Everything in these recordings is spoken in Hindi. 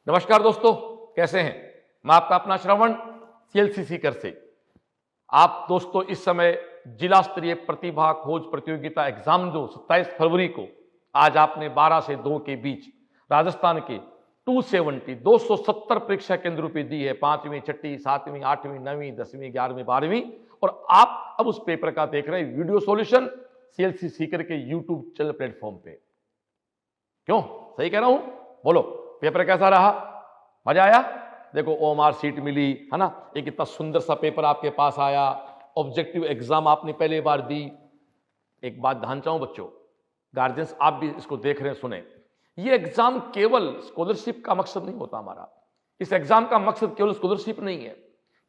नमस्कार दोस्तों, कैसे हैं? मैं आपका अपना श्रवण सीएलसी सीकर से। आप दोस्तों इस समय जिला स्तरीय प्रतिभा खोज प्रतियोगिता एग्जाम जो 27 फरवरी को आज आपने 12 से 2 के बीच राजस्थान के 270 परीक्षा केंद्रों पे दी है। 5वीं, 6वीं, 7वीं, 8वीं, 9वीं, 10वीं, 11वीं, 12वीं। और आप अब उस पेपर का देख रहे हैं वीडियो सॉल्यूशन सीएलसी सीकर के यूट्यूब चैनल प्लेटफॉर्म पे। क्यों सही कह रहा हूं? बोलो, पेपर कैसा रहा? मजा आया? देखो ओएमआर सीट मिली है ना, एक इतना सुंदर सा पेपर आपके पास आया, ऑब्जेक्टिव एग्जाम आपने पहली बार दी। एक बात ध्यान चाहूं बच्चों, गार्जियंस आप भी इसको देख रहे हैं, सुने, ये एग्जाम केवल स्कॉलरशिप का मकसद नहीं होता हमारा। इस एग्जाम का मकसद केवल स्कॉलरशिप नहीं है,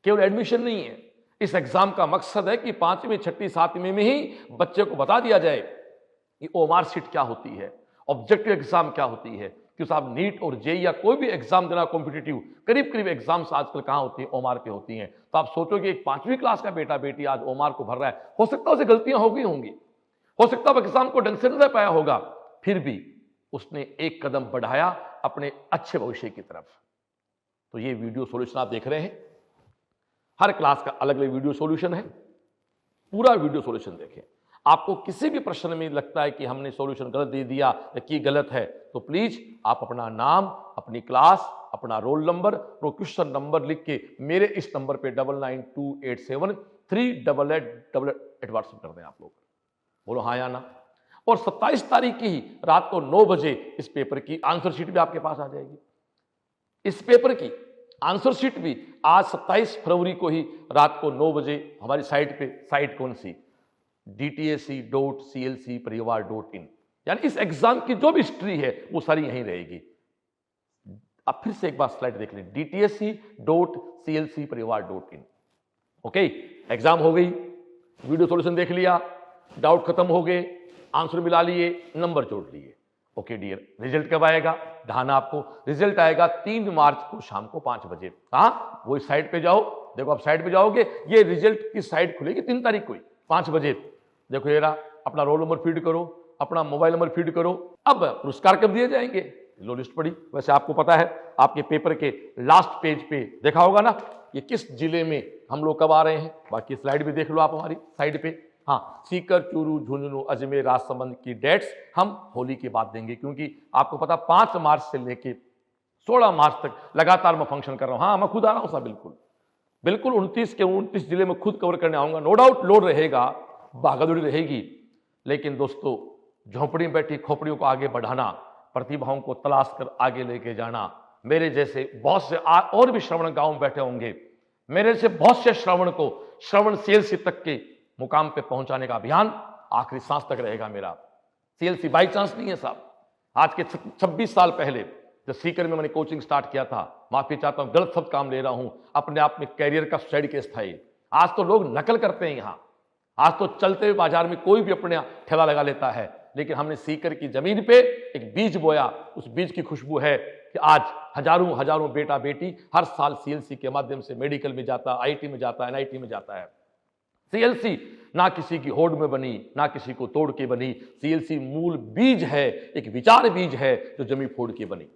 केवल एडमिशन नहीं है। इस एग्जाम का मकसद है कि 5वीं, 6वीं, 7वीं में ही बच्चे को बता दिया जाए कि ओएमआर सीट क्या होती है, ऑब्जेक्टिव एग्जाम क्या होती है। कि साहब नीट और जेई या कोई भी एग्जाम देना कॉम्पिटिटिव, करीब करीब एग्जाम्स आजकल कहां होती है? ओएमआर पे होती हैं। तो आप सोचोगे एक 5वीं क्लास का बेटा बेटी आज ओएमआर को भर रहा है, हो सकता है उसे गलतियां हो गई होंगी, हो सकता है एग्जाम को ढंग से नहीं दे पाया होगा, फिर भी उसने एक कदम बढ़ाया अपने अच्छे भविष्य की तरफ। तो ये वीडियो सॉल्यूशन आप देख रहे हैं, हर क्लास का अलग अलग वीडियो सॉल्यूशन है, पूरा वीडियो सॉल्यूशन देखें। आपको किसी भी प्रश्न में लगता है कि हमने सॉल्यूशन गलत दे दिया या कि गलत है, तो प्लीज आप अपना नाम, अपनी क्लास, अपना रोल नंबर और क्वेश्चन नंबर लिख के मेरे इस नंबर पे 9928738888 व्हाट्सएप कर दें आप लोग। बोलो हाँ या ना। और 27 तारीख की ही रात को 9 बजे इस पेपर की आंसर शीट भी आपके पास आ जाएगी। इस पेपर की आंसर शीट भी आज 27 फरवरी को ही रात को 9 बजे हमारी साइट पे, साइट कौन सी? dtac.clcparivar.in, यानी इस एग्जाम की जो भी हिस्ट्री है वो सारी यहीं रहेगी। अब फिर से एक बार स्लाइड देख लें, dtac.clcparivar.in। ओके, एग्जाम हो गई, वीडियो सॉल्यूशन देख लिया, डाउट खत्म हो गए, आंसर मिला लिए, नंबर जोड़ लिए। ओके डियर, रिजल्ट कब आएगा? ध्यान आपको, रिजल्ट आएगा 3 मार्च को शाम को 5 बजे। हाँ, वो साइट पे जाओ, देखो आप साइट पे जाओगे, ये रिजल्ट की साइट खुलेगी 3 तारीख को 5 बजे। देखो ये रहा, अपना रोल नंबर फीड करो, अपना मोबाइल नंबर फीड करो। अब पुरस्कार कब दिए जाएंगे? लो लिस्ट पड़ी। वैसे आपको पता है, आपके पेपर के लास्ट पेज पे देखा होगा ना, ये किस जिले में हम लोग कब आ रहे हैं। बाकी स्लाइड भी देख लो आप हमारी साइड पे। हाँ, सीकर, चूरू, झुंझुनू, अजमेर, राजसमंद की डेट्स हम होली के बाद देंगे, क्योंकि आपको पता 5 मार्च से लेके 16 मार्च तक लगातार मैं फंक्शन कर रहा हूं। हाँ, मैं खुद आ रहा हूं साहब, बिल्कुल 29 के 29 जिले में खुद कवर करने आऊंगा। नो डाउट लोड रहेगा, भागदौड़ी रहेगी, लेकिन दोस्तों झोंपड़ी में बैठी खोपड़ियों को आगे बढ़ाना, प्रतिभाओं को तलाश कर आगे लेके जाना, मेरे जैसे बहुत से और भी श्रवण गांव में बैठे होंगे, मेरे जैसे बहुत से श्रवण को श्रवण सीएलसी तक के मुकाम पे पहुंचाने का अभियान आखिरी सांस तक रहेगा मेरा। सीएलसी बाई चांस नहीं है साहब। आज के 26 साल पहले जब सीकर में मैंने कोचिंग स्टार्ट किया था, माफी चाहता हूं गलत शब्द काम ले रहा हूं, अपने आप में कैरियर का सुसाइड केस था ये। आज तो लोग नकल करते हैं यहां, आज तो चलते हुए बाजार में कोई भी अपने ठेला लगा लेता है, लेकिन हमने सीकर की जमीन पे एक बीज बोया। उस बीज की खुशबू है कि आज हजारों हजारों बेटा बेटी हर साल सीएलसी के माध्यम से मेडिकल में जाता, आईटी में जाता, एनआईटी में जाता है। सीएलसी ना किसी की होड़ में बनी, ना किसी को तोड़ के बनी। सीएलसी मूल बीज है, एक विचार बीज है जो जमी फोड़ के बनी।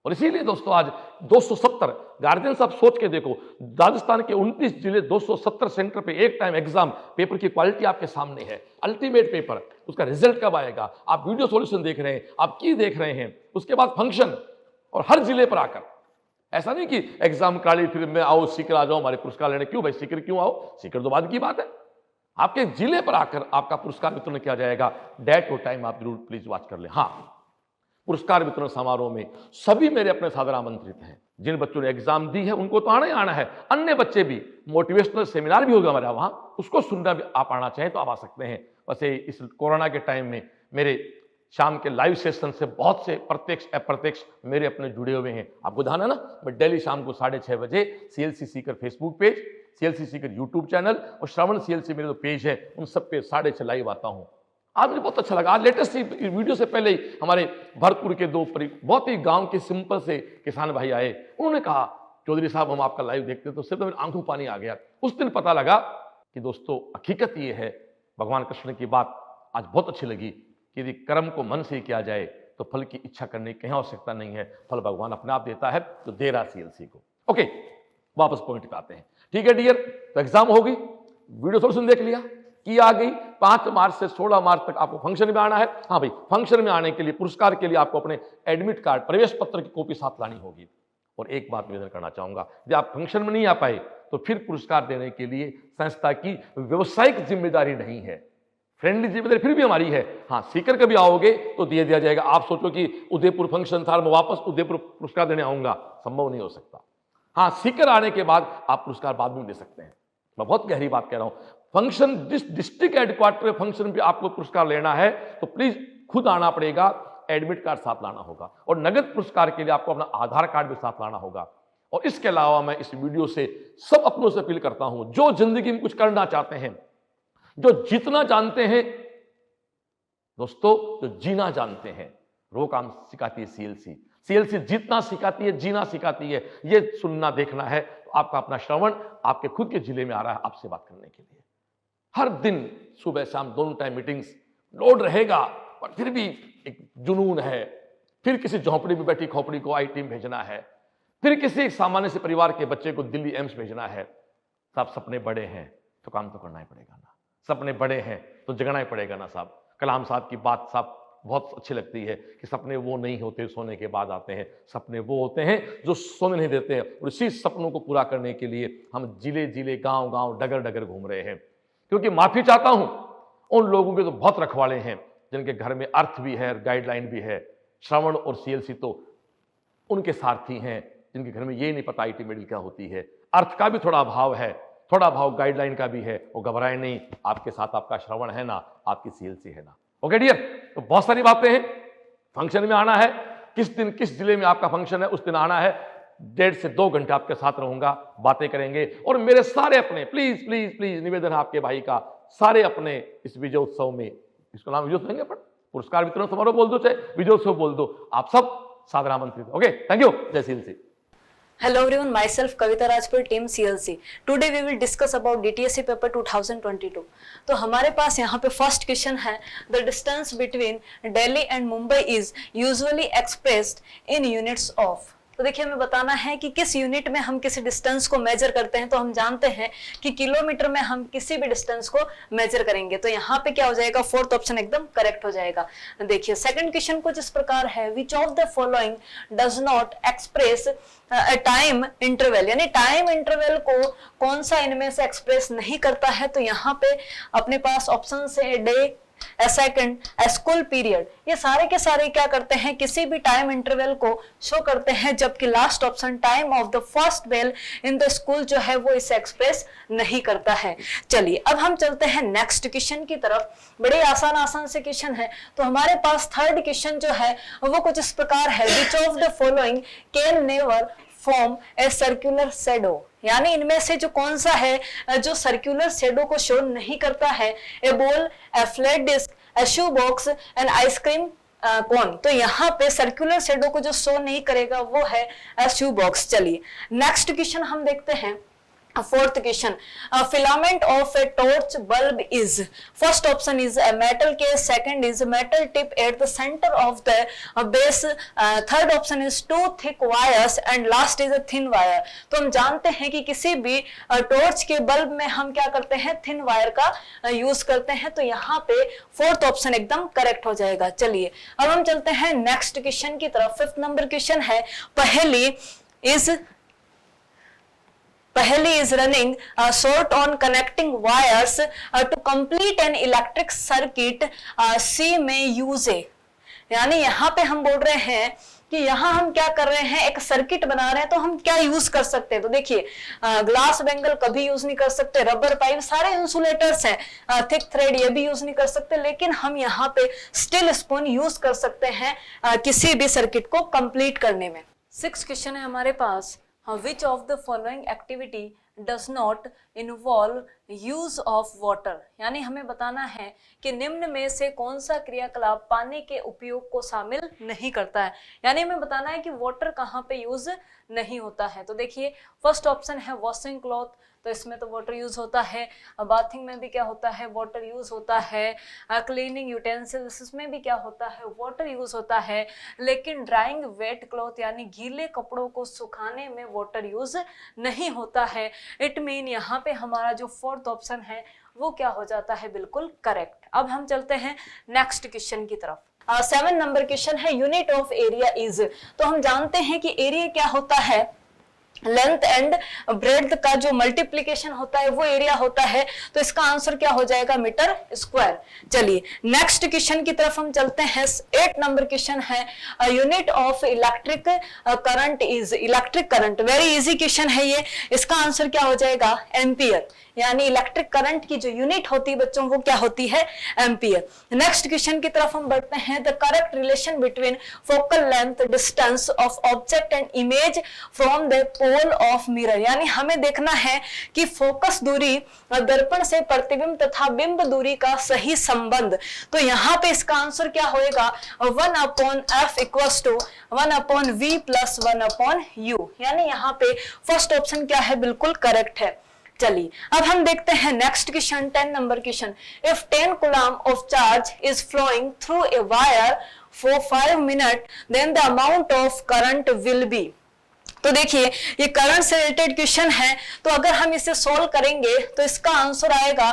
और इसीलिए दोस्तों आज 270 गार्जियन सब सोच के देखो, राजस्थान के 29 जिले 270 सेंटर पे एक टाइम एग्जाम, पेपर की क्वालिटी आपके सामने है, अल्टीमेट पेपर। उसका रिजल्ट कब आएगा? आप वीडियो सॉल्यूशन देख रहे हैं, आप की देख रहे हैं, उसके बाद फंक्शन, और हर जिले पर आकर। ऐसा नहीं कि एग्जाम काली फिर मैं आओ सीकर आ जाओ हमारे पुरस्कार लेने। क्यों भाई सीकर क्यों आओ? सीकर तो बाद की बात है। आपके जिले पर आकर आपका पुरस्कार वितरण किया जाएगा। डेट और टाइम आप जरूर प्लीज वॉच कर ले। हाँ, पुरस्कार वितरण समारोह में सभी मेरे अपने सादर आमंत्रित हैं। जिन बच्चों ने एग्जाम दी है उनको तो आना ही आना है, अन्य बच्चे भी, मोटिवेशनल सेमिनार भी होगा हमारा वहां, उसको सुनना भी आप आना चाहें तो आप आ सकते हैं। वैसे इस कोरोना के टाइम में मेरे शाम के लाइव सेशन से बहुत से प्रत्यक्ष अप्रत्यक्ष मेरे अपने जुड़े हुए हैं। आपको ध्यान है ना, मैं डेली शाम को 6:30 बजे CLC Sikar Facebook page, CLC Sikar YouTube channel और श्रवण सीएलसी मेरे जो पेज है उन सब पे 6:30 लाइव आता हूं। आज मुझे बहुत अच्छा लगा। आज लेटेस्ट वीडियो से पहले ही हमारे भरतपुर के 2 बहुत ही गांव के सिंपल से किसान भाई आए। उन्होंने कहा चौधरी साहब हम आपका लाइव देखते तो सिर्फ मेरे आंखों पानी आ गया। उस दिन पता लगा कि दोस्तों हकीकत ये है, भगवान कृष्ण की बात आज बहुत अच्छी लगी कि यदि कर्म को मन से किया जाए तो फल की इच्छा करने की कहीं आवश्यकता नहीं है, फल भगवान अपने आप देता है, तो दे रहा सीएलसी को। ओके, वापस पॉइंट पे आते हैं। ठीक है डियर, तो एग्जाम हो गई, वीडियो सोल्यूशन देख लिया, की आ गई। 5 मार्च से 16 मार्च तक आपको फंक्शन में आना है। हाँ भाई, फंक्शन में आने के लिए, पुरस्कार के लिए आपको अपने एडमिट कार्ड, प्रवेश पत्र की कॉपी साथ लानी होगी। और एक बात निवेदन करना चाहूंगा, यदि आप फंक्शन में नहीं आ पाए तो फिर पुरस्कार देने के लिए संस्था की व्यावसायिक जिम्मेदारी नहीं है, फ्रेंडली जिम्मेदारी फिर भी हमारी है। हाँ, सीकर कभी आओगे तो दिया जाएगा। आप सोचो कि उदयपुर फंक्शन था, मैं वापस उदयपुर पुरस्कार देने आऊंगा, संभव नहीं हो सकता। हाँ, सीकर आने के बाद आप पुरस्कार बाद में दे सकते हैं। मैं बहुत गहरी बात कह रहा हूं। फंक्शन, जिस डिस्ट्रिक्ट हेडक्वार्टर फंक्शन पे आपको पुरस्कार लेना है तो प्लीज खुद आना पड़ेगा, एडमिट कार्ड साथ लाना होगा, और नगद पुरस्कार के लिए आपको अपना आधार कार्ड भी साथ लाना होगा। और इसके अलावा मैं इस वीडियो से सब अपनों से अपील करता हूं, जो जिंदगी में कुछ करना चाहते हैं, जो जीतना जानते हैं दोस्तों, जो जीना जानते हैं, वो काम सिखाती है सीएलसी। सीएलसी जीतना सिखाती है, जीना सिखाती है। ये सुनना देखना है तो आपका अपना श्रवण आपके खुद के जिले में आ रहा है आपसे बात करने के लिए। हर दिन सुबह शाम दोनों टाइम मीटिंग्स, लोड रहेगा, पर फिर भी एक जुनून है। फिर किसी झोंपड़ी में बैठी खोपड़ी को आईटी में भेजना है, फिर किसी एक सामान्य से परिवार के बच्चे को दिल्ली एम्स भेजना है। साहब, सपने बड़े हैं तो काम तो करना ही पड़ेगा ना, सपने बड़े हैं तो जगना ही पड़ेगा ना साहब। कलाम साहब की बात साहब बहुत अच्छी लगती है कि सपने वो नहीं होते सोने के बाद आते हैं, सपने वो होते हैं जो सोने नहीं देते हैं। और इसी सपनों को पूरा करने के लिए हम जिले जिले, गांव गांव, डगर डगर घूम रहे हैं। क्योंकि माफी चाहता हूं उन लोगों के तो बहुत रखवाले हैं जिनके घर में अर्थ भी है, गाइडलाइन भी है। श्रवण और सीएलसी तो उनके सारथी हैं जिनके घर में ये नहीं पता आईटी मेडिकल क्या होती है। अर्थ का भी थोड़ा अभाव है, थोड़ा भाव गाइडलाइन का भी है। वो घबराए नहीं, आपके साथ आपका श्रवण है ना, आपकी सीएलसी है ना। ओके डियर, तो बहुत सारी बातें हैं। फंक्शन में आना है, किस दिन किस जिले में आपका फंक्शन है उस दिन आना है। 1.5 से 2 घंटे आपके साथ रहूंगा, बातें करेंगे। और मेरे सारे अपने, प्लीज प्लीज प्लीज निवेदन है आपके भाई का, सारे अपने इस विजय उत्सव में, इसको नाम विजय उत्सव पर पुरस्कार वितरण समारोह बोल दो, चाहे विजय उत्सव बोल दो, आप सब सादर आमंत्रित। ओके, थैंक यू, जय CLC. Hello everyone, myself Kavita Rajpur, team CLC. Today we will discuss about DTSC paper 2022. तो हमारे पास यहाँ पे फर्स्ट क्वेश्चन है, the distance between Delhi and Mumbai is usually expressed in units of. तो देखिए, हमें बताना है कि किस यूनिट में हम किसी डिस्टेंस को मेजर करते हैं। तो हम जानते हैं कि किलोमीटर में हम किसी भी डिस्टेंस को मेजर करेंगे। तो यहाँ पे क्या हो जाएगा, फोर्थ ऑप्शन एकदम करेक्ट हो जाएगा। देखिए सेकंड क्वेश्चन कुछ इस प्रकार है, which of the following does not express time interval, यानी टाइम इंटरवल को कौन सा इनमें से एक्सप्रेस नहीं करता है। तो यहाँ पे अपने पास ऑप्शन है day, a second, a school period। ये सारे के सारे क्या करते हैं, किसी भी टाइम इंटरवल को शो करते हैं, जबकि last option time of the first bell in the school जो है वो इसे एक्सप्रेस नहीं करता है। चलिए अब हम चलते हैं नेक्स्ट क्वेश्चन की तरफ। बड़े आसान से क्वेश्चन है। तो हमारे पास थर्ड क्वेश्चन जो है वो कुछ इस प्रकार है, which of the following can never form a circular shadow, यानी इनमें से जो कौन सा है जो सर्कुलर शैडो को शो नहीं करता है। A ball, a flat disk, a shoe box and ice cream cone. तो यहाँ पे सर्कुलर शैडो को जो शो नहीं करेगा वो है ए शू बॉक्स। चलिए नेक्स्ट क्वेश्चन हम देखते हैं। Fourth question, a filament of a torch bulb is, first option is a metal case, second is a metal tip at the center of the base, third option is two thick wires and last is a thin wire। तो हम जानते हैं कि किसी भी टॉर्च के बल्ब में हम क्या करते हैं, थिन वायर का यूज करते हैं। तो यहाँ पे फोर्थ ऑप्शन एकदम करेक्ट हो जाएगा। चलिए अब हम चलते हैं नेक्स्ट क्वेश्चन की तरफ। फिफ्थ नंबर क्वेश्चन है, Paheli is running short on connecting wires to complete an electric circuit, C में use A। यानी यहाँ पे हम बोल रहे हैं कि यहाँ हम क्या कर रहे हैं, एक सर्किट बना रहे हैं, तो हम क्या यूज कर सकते हैं। तो देखिए ग्लास बेंगल कभी यूज नहीं कर सकते, रबर पाइप, सारे इंसुलेटर्स हैं, थिक थ्रेड ये भी यूज नहीं कर सकते, लेकिन हम यहाँ पे स्टील स्पून यूज कर सकते हैं किसी भी सर्किट को कंप्लीट करने में। सिक्स्थ क्वेश्चन है हमारे पास, which of the following activity does not involve use of water, यानी हमें बताना है कि निम्न में से कौन सा क्रियाकलाप पानी के उपयोग को शामिल नहीं करता है, यानी हमें बताना है कि वाटर कहाँ पे यूज नहीं होता है। तो देखिए फर्स्ट ऑप्शन है वॉशिंग क्लॉथ, तो इसमें तो वाटर यूज होता है। बाथिंग में भी क्या होता है, वाटर यूज होता है। क्लीनिंग यूटेंसिल्स, इसमें भी क्या होता है, वाटर यूज होता है। लेकिन ड्राइंग वेट क्लॉथ यानी गीले कपड़ों को सुखाने में वाटर यूज नहीं होता है। इट मीन यहाँ पे हमारा जो फोर्थ ऑप्शन है वो क्या हो जाता है, बिल्कुल करेक्ट। अब हम चलते हैं नेक्स्ट क्वेश्चन की तरफ। 7 नंबर क्वेश्चन है यूनिट ऑफ एरिया इज। तो हम जानते हैं कि एरिया क्या होता है, लेंथ एंड ब्रेड्थ का जो मल्टीप्लीकेशन होता है वो एरिया होता है। तो इसका आंसर क्या हो जाएगा, मीटर स्क्वायर। चलिए नेक्स्ट क्वेश्चन की तरफ हम चलते हैं। 8 नंबर क्वेश्चन है unit of electric current is. Electric current very easy question है ये, इसका आंसर क्या हो जाएगा, एम्पियर। यानी इलेक्ट्रिक करंट की जो यूनिट होती है बच्चों वो क्या होती है, एम्पियर। नेक्स्ट क्वेश्चन की तरफ हम बढ़ते हैं। The correct relation between focal length distance of object and image from the pole of mirror, यानी हमें देखना है कि फोकस दूरी दर्पण से प्रतिबिंब तथा बिंब दूरी का सही संबंध। तो यहाँ पे इसका आंसर क्या होएगा, 1/f equals to 1/v plus 1/u, यानी यहाँ पे फर्स्ट ऑप्शन क्या है, बिल्कुल करेक्ट है। चलिए अब हम देखते हैं next question 10 number question. If 10 coulomb of charge is flowing through a wire for 5 minute then the amount of current will be. तो देखिए ये करंट से रिलेटेड क्वेश्चन है, तो अगर हम इसे सॉल्व करेंगे तो इसका आंसर आएगा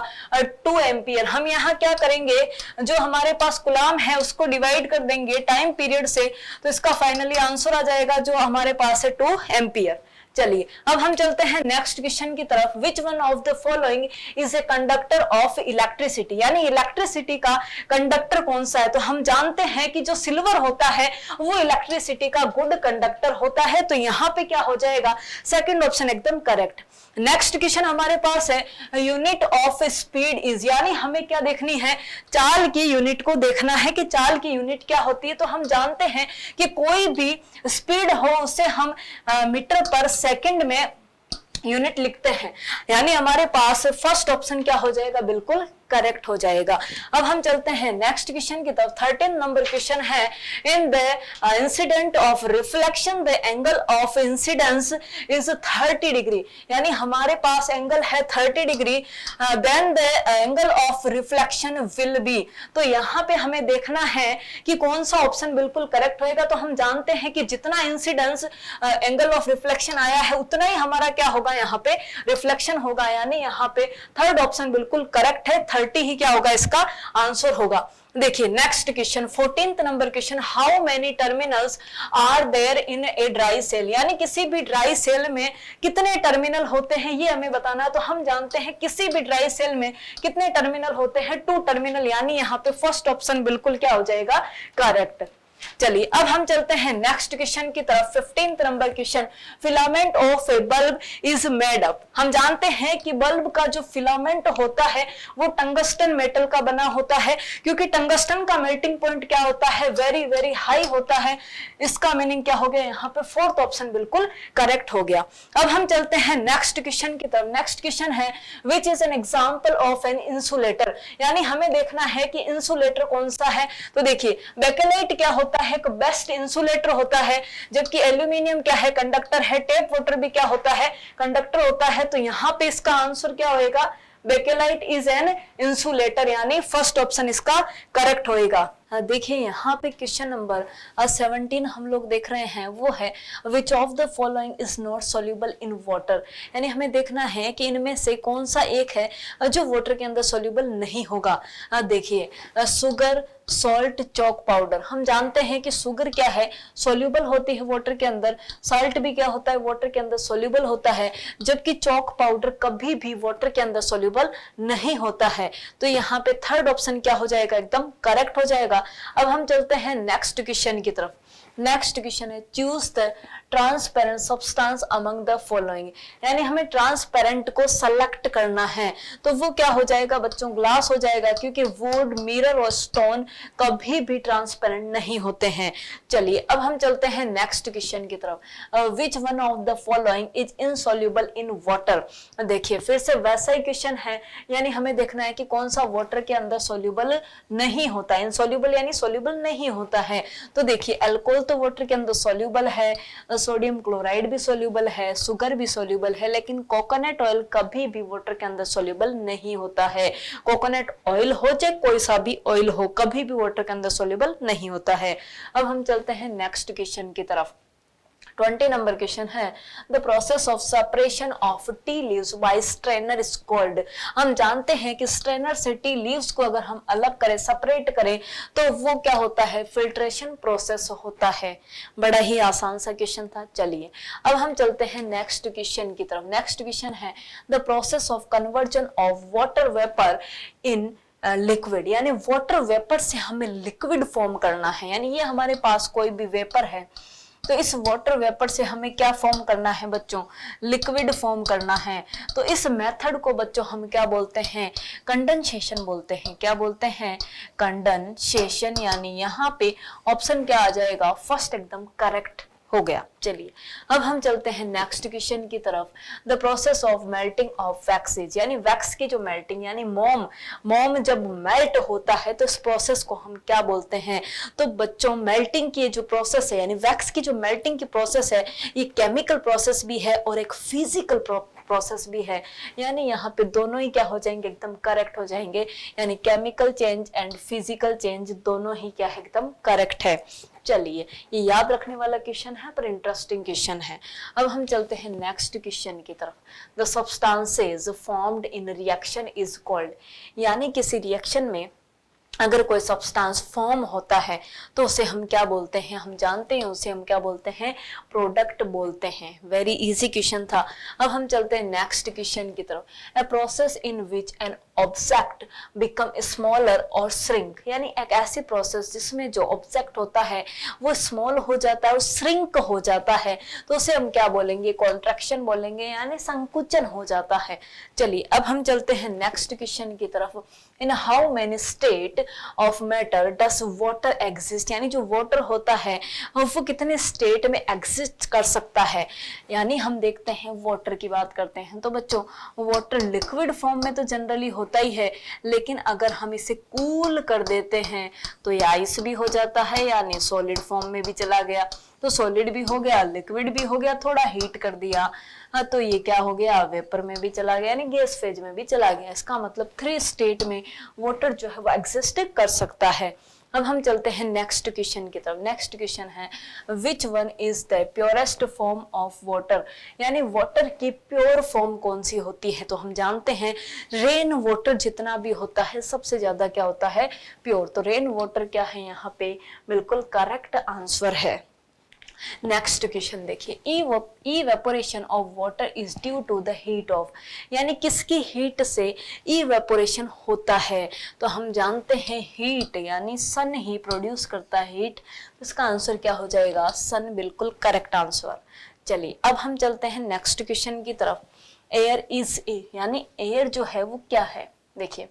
2 एम्पियर। हम यहाँ क्या करेंगे, जो हमारे पास कूलम है उसको डिवाइड कर देंगे टाइम पीरियड से, तो इसका फाइनली आंसर आ जाएगा जो हमारे पास है 2 एम्पियर। चलिए अब हम चलते हैं नेक्स्ट क्वेश्चन की तरफ। Which one of the following is a conductor of electricity, यानी इलेक्ट्रिसिटी का कंडक्टर कौन सा है। तो हम जानते हैं कि जो सिल्वर होता है वो इलेक्ट्रिसिटी का गुड कंडक्टर होता है, तो यहाँ पे क्या हो जाएगा, सेकंड ऑप्शन एकदम करेक्ट। नेक्स्ट क्वेश्चन हमारे पास है यूनिट ऑफ स्पीड इज, यानी हमें क्या देखनी है, चाल की यूनिट को देखना है कि चाल की यूनिट क्या होती है। तो हम जानते हैं कि कोई भी स्पीड हो उसे हम मीटर पर सेकंड में यूनिट लिखते हैं, यानी हमारे पास फर्स्ट ऑप्शन क्या हो जाएगा, बिल्कुल करेक्ट हो जाएगा। अब हम चलते हैं नेक्स्ट क्वेश्चन की तरफ। 13 नंबर क्वेश्चन है in the incident of reflection the angle of incidence is 30 degree, यानी हमारे पास एंगल है 30 degree, then the angle of reflection will be. तो यहाँ पे हमें देखना है कि कौन सा ऑप्शन बिल्कुल करेक्ट होएगा। तो हम जानते हैं कि जितना इंसिडेंस एंगल ऑफ रिफ्लेक्शन आया है उतना ही हमारा क्या होगा, यहाँ पे रिफ्लेक्शन होगा, यानी यहाँ पे थर्ड ऑप्शन बिल्कुल करेक्ट है, 30 ही क्या होगा इसका आंसर होगा। देखिए next question 14th number question, how many terminals are there in a dry cell, यानी किसी भी ड्राई सेल में कितने टर्मिनल होते हैं ये हमें बताना है। तो हम जानते हैं किसी भी ड्राई सेल में कितने टर्मिनल होते हैं, 2 टर्मिनल, यानी यहाँ पे फर्स्ट ऑप्शन बिल्कुल क्या हो जाएगा, करेक्ट। चलिए अब हम चलते हैं नेक्स्ट क्वेश्चन की तरफ। 15th number question, filament of A bulb is made up. हम जानते हैं कि बल्ब का जो फिलामेंट होता है वो टंगस्टन मेटल का बना होता है, क्योंकि टंगस्टन का मेल्टिंग पॉइंट क्या होता है, वेरी वेरी हाई होता है। इसका मीनिंग क्या हो गया, यहाँ पे फोर्थ ऑप्शन बिल्कुल करेक्ट हो गया। अब हम चलते हैं नेक्स्ट क्वेश्चन की तरफ। नेक्स्ट क्वेश्चन है which is an example of an insulator, यानी हमें देखना है कि इंसुलेटर कौन सा है। तो देखिए बेकेलाइट क्या होता है, एक बेस्ट इंसुलेटर होता है, जबकि एल्यूमिनियम क्या है, कंडक्टर है। टेप वाटर भी क्या होता है, कंडक्टर होता है। तो यहाँ पे इसका आंसर क्या होएगा, बेकेलाइट इज एन इंसुलेटर, यानी फर्स्ट ऑप्शन इसका करेक्ट होएगा। देखिए यहाँ पे क्वेश्चन नंबर 17 हम लोग देख रहे हैं, वो है which of the following is not soluble in water, यानी हमें देखना है कि इनमें से कौन सा एक है जो वाटर के अंदर सॉल्यूबल नहीं होगा। देखिए सुगर, सॉल्ट, चॉक पाउडर। हम जानते हैं कि शुगर क्या है, सॉल्यूबल होती है वाटर के अंदर, सॉल्ट भी क्या होता है, वाटर के अंदर सॉल्यूबल होता है, जबकि चॉक पाउडर कभी भी वाटर के अंदर सॉल्यूबल नहीं होता है। तो यहाँ पे थर्ड ऑप्शन क्या हो जाएगा, एकदम करेक्ट हो जाएगा। अब हम चलते हैं नेक्स्ट क्वेश्चन की तरफ। नेक्स्ट क्वेश्चन है choose the transparent substance among the following, यानी हमें ट्रांसपेरेंट को सेलेक्ट करना है, तो वो क्या हो जाएगा बच्चों, ग्लास हो जाएगा, क्योंकि वुड, मिरर और स्टोन कभी भी ट्रांसपेरेंट नहीं होते हैं। चलिए अब हम चलते हैं नेक्स्ट क्वेश्चन की तरफ। Which one of the following is insoluble in water. देखिए फिर से वैसा ही क्वेश्चन है, यानी हमें देखना है कि कौन सा वाटर के अंदर सॉल्युबल नहीं होता, इनसॉल्युबल यानी सॉल्युबल नहीं होता है। तो देखिए अल्कोहल तो वाटर के अंदर सॉल्युबल है, सोडियम क्लोराइड भी सॉल्युबल है, शुगर भी सॉल्युबल है, लेकिन कोकोनट ऑयल कभी भी वाटर के अंदर सॉल्युबल नहीं होता है। कोकोनट ऑयल हो चाहे कोई सा भी ऑयल हो, कभी भी वाटर के अंदर सॉल्युबल नहीं होता है। अब हम चलते हैं नेक्स्ट क्वेश्चन की तरफ। 20 नंबर क्वेश्चन है the process of separation of tea leaves by strainer is called. हम जानते हैं कि स्ट्रेनर से टी लीव्स को अगर हम अलग करें, सेपरेट करें, तो वो क्या होता है, फिल्ट्रेशन प्रोसेस होता है। बड़ा ही आसान सा क्वेश्चन था। चलिए अब हम चलते हैं नेक्स्ट क्वेश्चन की तरफ। नेक्स्ट क्वेश्चन है the process of conversion of water vapour in liquid, यानी वाटर वेपर से हमें लिक्विड फॉर्म करना है, यानी ये हमारे पास कोई भी वेपर है, तो इस वाटर वेपर से हमें क्या फॉर्म करना है बच्चों, लिक्विड फॉर्म करना है। तो इस मेथड को बच्चों हम क्या बोलते हैं, कंडेंसेशन बोलते हैं। क्या बोलते हैं, कंडेंसेशन, यानी यहाँ पे ऑप्शन क्या आ जाएगा, फर्स्ट एकदम करेक्ट हो गया। चलिए अब हम चलते हैं नेक्स्ट क्वेश्चन की तरफ। The process of melting of waxes, यानी वैक्स की जो मेल्टिंग, यानी मोम जब मेल्ट होता है तो इस प्रोसेस को हम क्या बोलते हैं। तो बच्चों मेल्टिंग की जो प्रोसेस है, यानी वैक्स की जो मेल्टिंग की प्रोसेस है, ये केमिकल प्रोसेस भी है और एक फिजिकल प्रोसेस भी है, यानी यहाँ पे दोनों ही क्या हो जाएंगे, एकदम करेक्ट हो जाएंगे, यानी chemical change and physical change दोनों ही क्या है, एकदम करेक्ट है। चलिए ये याद रखने वाला क्वेश्चन है पर इंटरेस्टिंग क्वेश्चन है। अब हम चलते हैं नेक्स्ट क्वेश्चन की तरफ। The substances formed in reaction is called, यानी किसी रिएक्शन में अगर कोई सब्सटेंस फॉर्म होता है तो उसे हम क्या बोलते हैं, हम जानते हैं उसे हम क्या बोलते हैं, प्रोडक्ट बोलते हैं। वेरी इजी क्वेश्चन था। अब हम चलते हैं नेक्स्ट क्वेश्चन की तरफ। A process in which an object become smaller और श्रिंक, यानी एक ऐसी प्रोसेस जिसमें जो ऑब्जेक्ट होता है वो स्मॉल हो जाता है और श्रिंक हो जाता है, तो उसे हम क्या बोलेंगे, कॉन्ट्रैक्शन बोलेंगे, यानी संकुचन हो जाता है। चलिए अब हम चलते हैं नेक्स्ट क्वेश्चन की तरफ। In how many state of matter does water exist, यानी जो वाटर होता है वो कितने स्टेट में एग्जिस्ट कर सकता है। यानी हम देखते हैं वाटर की बात करते हैं तो बच्चों वाटर लिक्विड फॉर्म में तो जनरली होता ही है, लेकिन अगर हम इसे कूल कर देते हैं तो ये आइस भी हो जाता है, यानी सॉलिड फॉर्म में भी चला गया। तो सॉलिड भी हो गया, लिक्विड भी हो गया, थोड़ा हीट कर दिया तो ये क्या हो गया, वेपर में भी चला गया, यानी गैस फेज में भी चला गया। इसका मतलब 3 स्टेट में वाटर जो है वो एग्जिस्ट कर सकता है। अब हम चलते हैं नेक्स्ट क्वेश्चन की तरफ। नेक्स्ट क्वेश्चन है which one is the purest form of water, यानी वाटर की प्योर फॉर्म कौन सी होती है। तो हम जानते हैं रेन वाटर जितना भी होता है सबसे ज्यादा क्या होता है, प्योर। तो रेन वाटर क्या है, यहाँ पे बिल्कुल करेक्ट आंसर है। नेक्स्ट क्वेश्चन देखिए, evaporation of water is due to the heat of, यानी किसकी हीट से इवेपोरेशन होता है। तो हम जानते हैं हीट यानी सन ही प्रोड्यूस करता है हीट, तो इसका आंसर क्या हो जाएगा, सन, बिल्कुल करेक्ट आंसर। चलिए अब हम चलते हैं नेक्स्ट क्वेश्चन की तरफ। एयर इज ए, यानी एयर जो है वो क्या है। देखिए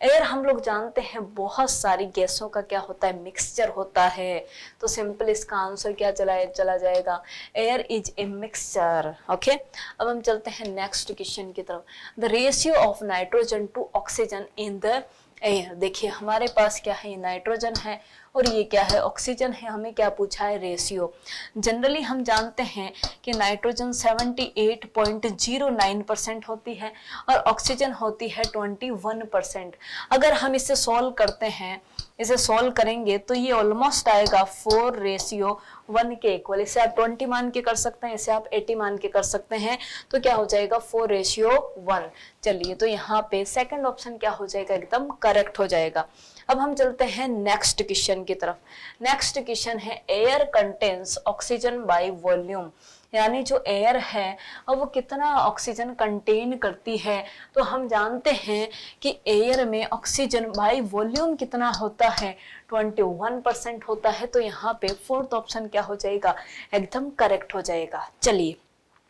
एयर हम लोग जानते हैं बहुत सारी गैसों का क्या होता है, मिक्सचर होता है। तो सिंपल इसका आंसर क्या चला जाएगा, air is a mixture. Okay अब हम चलते हैं नेक्स्ट क्वेश्चन की तरफ। The ratio of nitrogen to oxygen in the air, देखिए हमारे पास क्या है, ये नाइट्रोजन है और ये क्या है, ऑक्सीजन है। हमें क्या पूछा है, रेशियो। जनरली हम जानते हैं कि नाइट्रोजन 78.09% होती है और ऑक्सीजन होती है 21%। अगर हम इसे सॉल्व करते हैं, इसे सॉल्व करेंगे तो ये ऑलमोस्ट आएगा 4:1 के इक्वल। इसे आप 20 मान के कर सकते हैं, इसे आप 80 मान के कर सकते हैं, तो क्या हो जाएगा 4:1। चलिए तो यहाँ पे सेकंड ऑप्शन क्या हो जाएगा, एकदम करेक्ट हो जाएगा। अब हम चलते हैं नेक्स्ट क्वेश्चन की तरफ। नेक्स्ट क्वेश्चन है air contains oxygen by volume, यानी जो एयर है और वो कितना ऑक्सीजन कंटेन करती है, तो हम जानते हैं कि एयर में ऑक्सीजन बाई वॉल्यूम कितना होता है, 21% होता है। तो यहाँ पे फोर्थ ऑप्शन क्या हो जाएगा, एकदम करेक्ट हो जाएगा। चलिए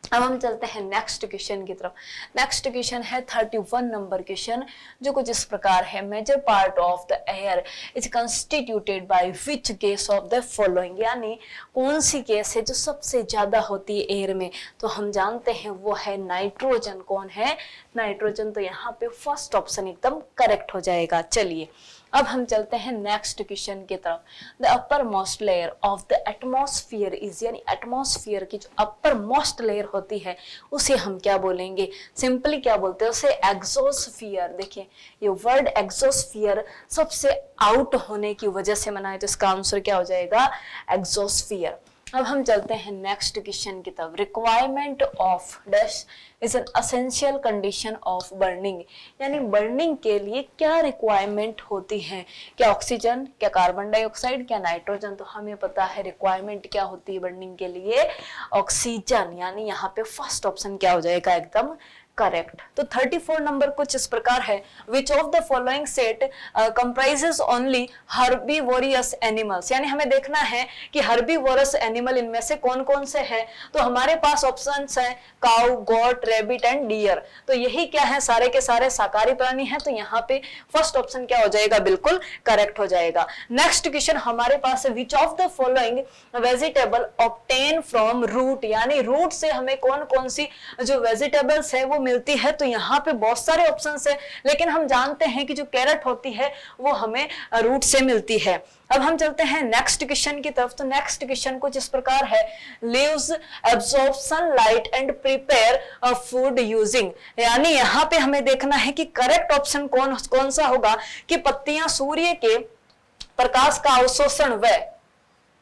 अब हम चलते हैं नेक्स्ट क्वेश्चन की तरफ। नेक्स्ट क्वेश्चन है 31 नंबर क्वेश्चन, जो कुछ इस प्रकार है, major part of the air is constituted by which gas of the following, यानी कौन सी गैस है जो सबसे ज्यादा होती है एयर में, तो हम जानते हैं वो है नाइट्रोजन। कौन है, नाइट्रोजन। तो यहाँ पे फर्स्ट ऑप्शन एकदम करेक्ट हो जाएगा। चलिए अब हम चलते हैं नेक्स्ट क्वेश्चन की तरफ। The upper most layer of the atmosphere is, यानी एटमॉस्फेयर की जो अपर मोस्ट लेयर होती है उसे हम क्या बोलेंगे, सिंपली क्या बोलते हैं उसे, एग्जोस्फियर। देखिए ये वर्ड एग्जोस्फियर सबसे आउट होने की वजह से बना है, तो इसका आंसर क्या हो जाएगा, एग्जोस्फियर। अब हम चलते हैं नेक्स्ट क्वेश्चन की तरफ। Requirement of dash is an essential condition of burning, यानी बर्निंग के लिए क्या रिक्वायरमेंट होती है, क्या ऑक्सीजन, क्या कार्बन डाइऑक्साइड, क्या नाइट्रोजन। तो हमें पता है रिक्वायरमेंट क्या होती है बर्निंग के लिए, ऑक्सीजन, यानी यहाँ पे फर्स्ट ऑप्शन क्या हो जाएगा, एकदम करेक्ट। तो 34 नंबर कुछ इस प्रकार है, which of the following set comprises only herbivorous animals, यानी हमें देखना है कि हर्बीवोरस एनिमल इनमें से कौन कौन से हैं। तो हमारे पास ऑप्शंस हैं cow, goat, rabbit and deer. तो यही क्या है, सारे के सारे शाकाहारी प्राणी हैं। तो यहाँ पे फर्स्ट ऑप्शन क्या हो जाएगा, बिल्कुल करेक्ट हो जाएगा। नेक्स्ट क्वेश्चन हमारे पास है, which of the following vegetable obtain from root, यानी रूट से हमें कौन कौन सी जो वेजिटेबल्स है वो मिलती है। तो यहाँ पे बहुत सारे ऑप्शंस है, लेकिन हम जानते हैं कि जो कैरेट होती है वो हमें रूट से मिलती है। अब हम चलते हैं नेक्स्ट क्वेश्चन की तरफ। तो नेक्स्ट क्वेश्चन कुछ इस प्रकार है, leaves absorb sunlight and prepare food using, यानी यहाँ पे हमें देखना है कि करेक्ट ऑप्शन कौन सा होगा, कि पत्तियां सूर्य के प्रकाश का अवशोषण व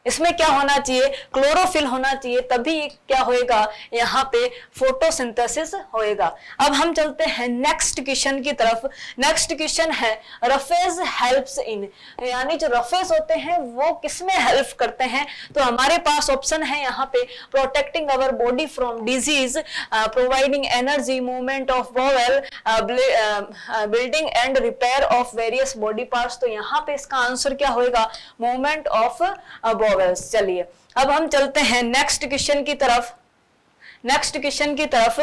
इसमें क्या होना चाहिए, क्लोरोफिल होना चाहिए, तभी क्या होएगा, यहाँ पे फोटोसिंथेसिस होएगा। अब हम चलते हैं नेक्स्ट क्वेश्चन की तरफ। नेक्स्ट क्वेश्चन है, रफेज हेल्प्स इन, यानी जो रफेज होते हैं वो किसमें हेल्प करते हैं। तो हमारे पास ऑप्शन है यहाँ पे, protecting our body from disease, providing energy, movement of bowel, building and repair of various body parts. तो यहाँ पे इसका आंसर क्या होएगा, मूवमेंट ऑफ बॉवेल। चलिए अब हम चलते हैं नेक्स्ट क्वेश्चन की तरफ। नेक्स्ट क्वेश्चन की तरफ,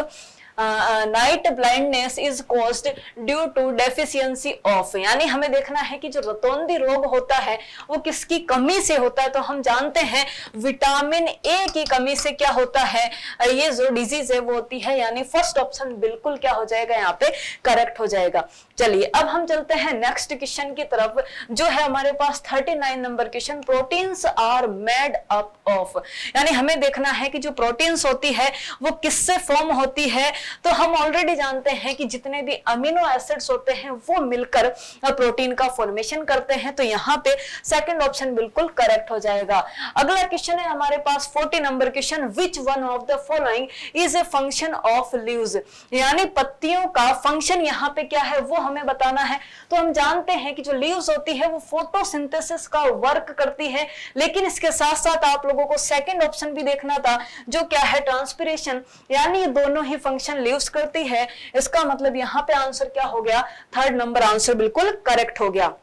night blindness is caused due to deficiency of, यानी हमें देखना है कि जो रतौंधी रोग होता है वो किसकी कमी से होता है। तो हम जानते हैं विटामिन ए की कमी से क्या होता है, ये जो डिजीज है वो होती है, यानी फर्स्ट ऑप्शन बिल्कुल क्या हो जाएगा, यहाँ पे करेक्ट हो जाएगा। चलिए अब हम चलते हैं नेक्स्ट क्वेश्चन की तरफ, जो है हमारे पास 39 number question, proteins are made up of, यानी हमें देखना है कि जो प्रोटीन्स होती है वो किससे फॉर्म होती है। तो हम ऑलरेडी जानते हैं कि जितने भी अमीनो एसिड्स होते हैं वो मिलकर प्रोटीन का फॉर्मेशन करते हैं। तो यहाँ पे सेकंड ऑप्शन बिल्कुल करेक्ट हो जाएगा। अगला क्वेश्चन है हमारे पास 40 number question, which one of the following is a function of leaves, यानी पत्तियों का फंक्शन यहाँ पे क्या है वो हमें बताना है। तो हम जानते हैं कि जो लीव्स होती है वो फोटोसिंथेसिस का वर्क करती है, लेकिन इसके साथ साथ आप लोगों को सेकंड ऑप्शन भी देखना था, जो क्या है, ट्रांसपिरेशन, यानी ये दोनों ही फंक्शन लीव्स करती है। इसका मतलब यहाँ पे आंसर क्या हो गया, थर्ड नंबर आंसर बिल्कुल करेक्ट हो गया।